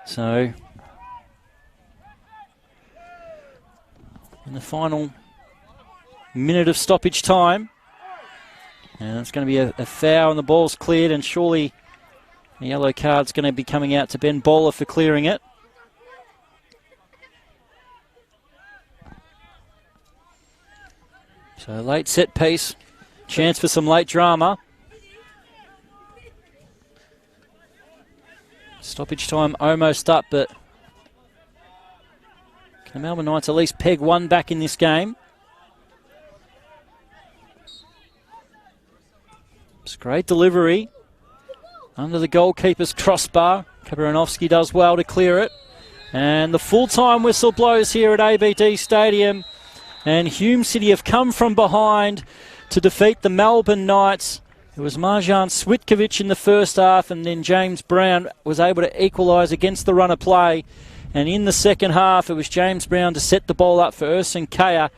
[SPEAKER 1] So, in the final minute of stoppage time, and it's going to be a foul, and the ball's cleared, and surely a yellow card's going to be coming out to Ben Bowler for clearing it. So late set piece, chance for some late drama. Stoppage time almost up, but can the Melbourne Knights at least peg one back in this game? It's great delivery. Under the goalkeeper's crossbar. Kabaranowski does well to clear it. And the full-time whistle blows here at ABD Stadium. And Hume City have come from behind to defeat the Melbourne Knights. It was Marjan Switkovic in the first half, and then James Brown was able to equalise against the run of play. And in the second half, it was James Brown to set the ball up for Ursin Kaya,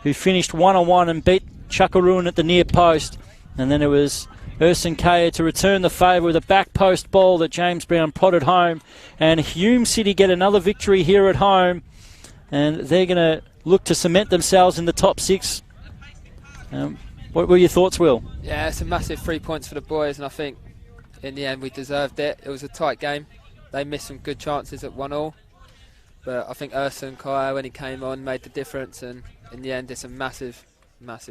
[SPEAKER 1] who finished 1-on-1 and beat Chakaroon at the near post. And then it was Ursin Kaya to return the favour with a back post ball that James Brown prodded home. And Hume City get another victory here at home. And they're going to look to cement themselves in the top 6. What were your thoughts, Will?
[SPEAKER 2] Yeah, it's a massive 3 points for the boys, and I think in the end we deserved it. It was a tight game. They missed some good chances at 1-1. But I think Ursin Kaya, when he came on, made the difference. And in the end, it's a massive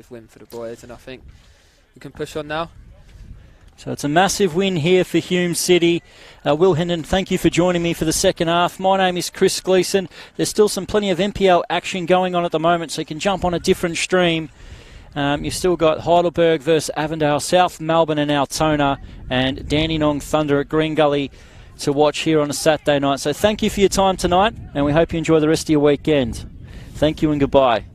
[SPEAKER 2] win for the boys. And I think we can push on now.
[SPEAKER 1] So it's a massive win here for Hume City. Will Hendon, thank you for joining me for the second half. My name is Chris Gleeson. There's still plenty of NPL action going on at the moment, so you can jump on a different stream. You've still got Heidelberg versus Avondale, South Melbourne and Altona, and Dandenong Thunder at Green Gully to watch here on a Saturday night. So thank you for your time tonight, and we hope you enjoy the rest of your weekend. Thank you and goodbye.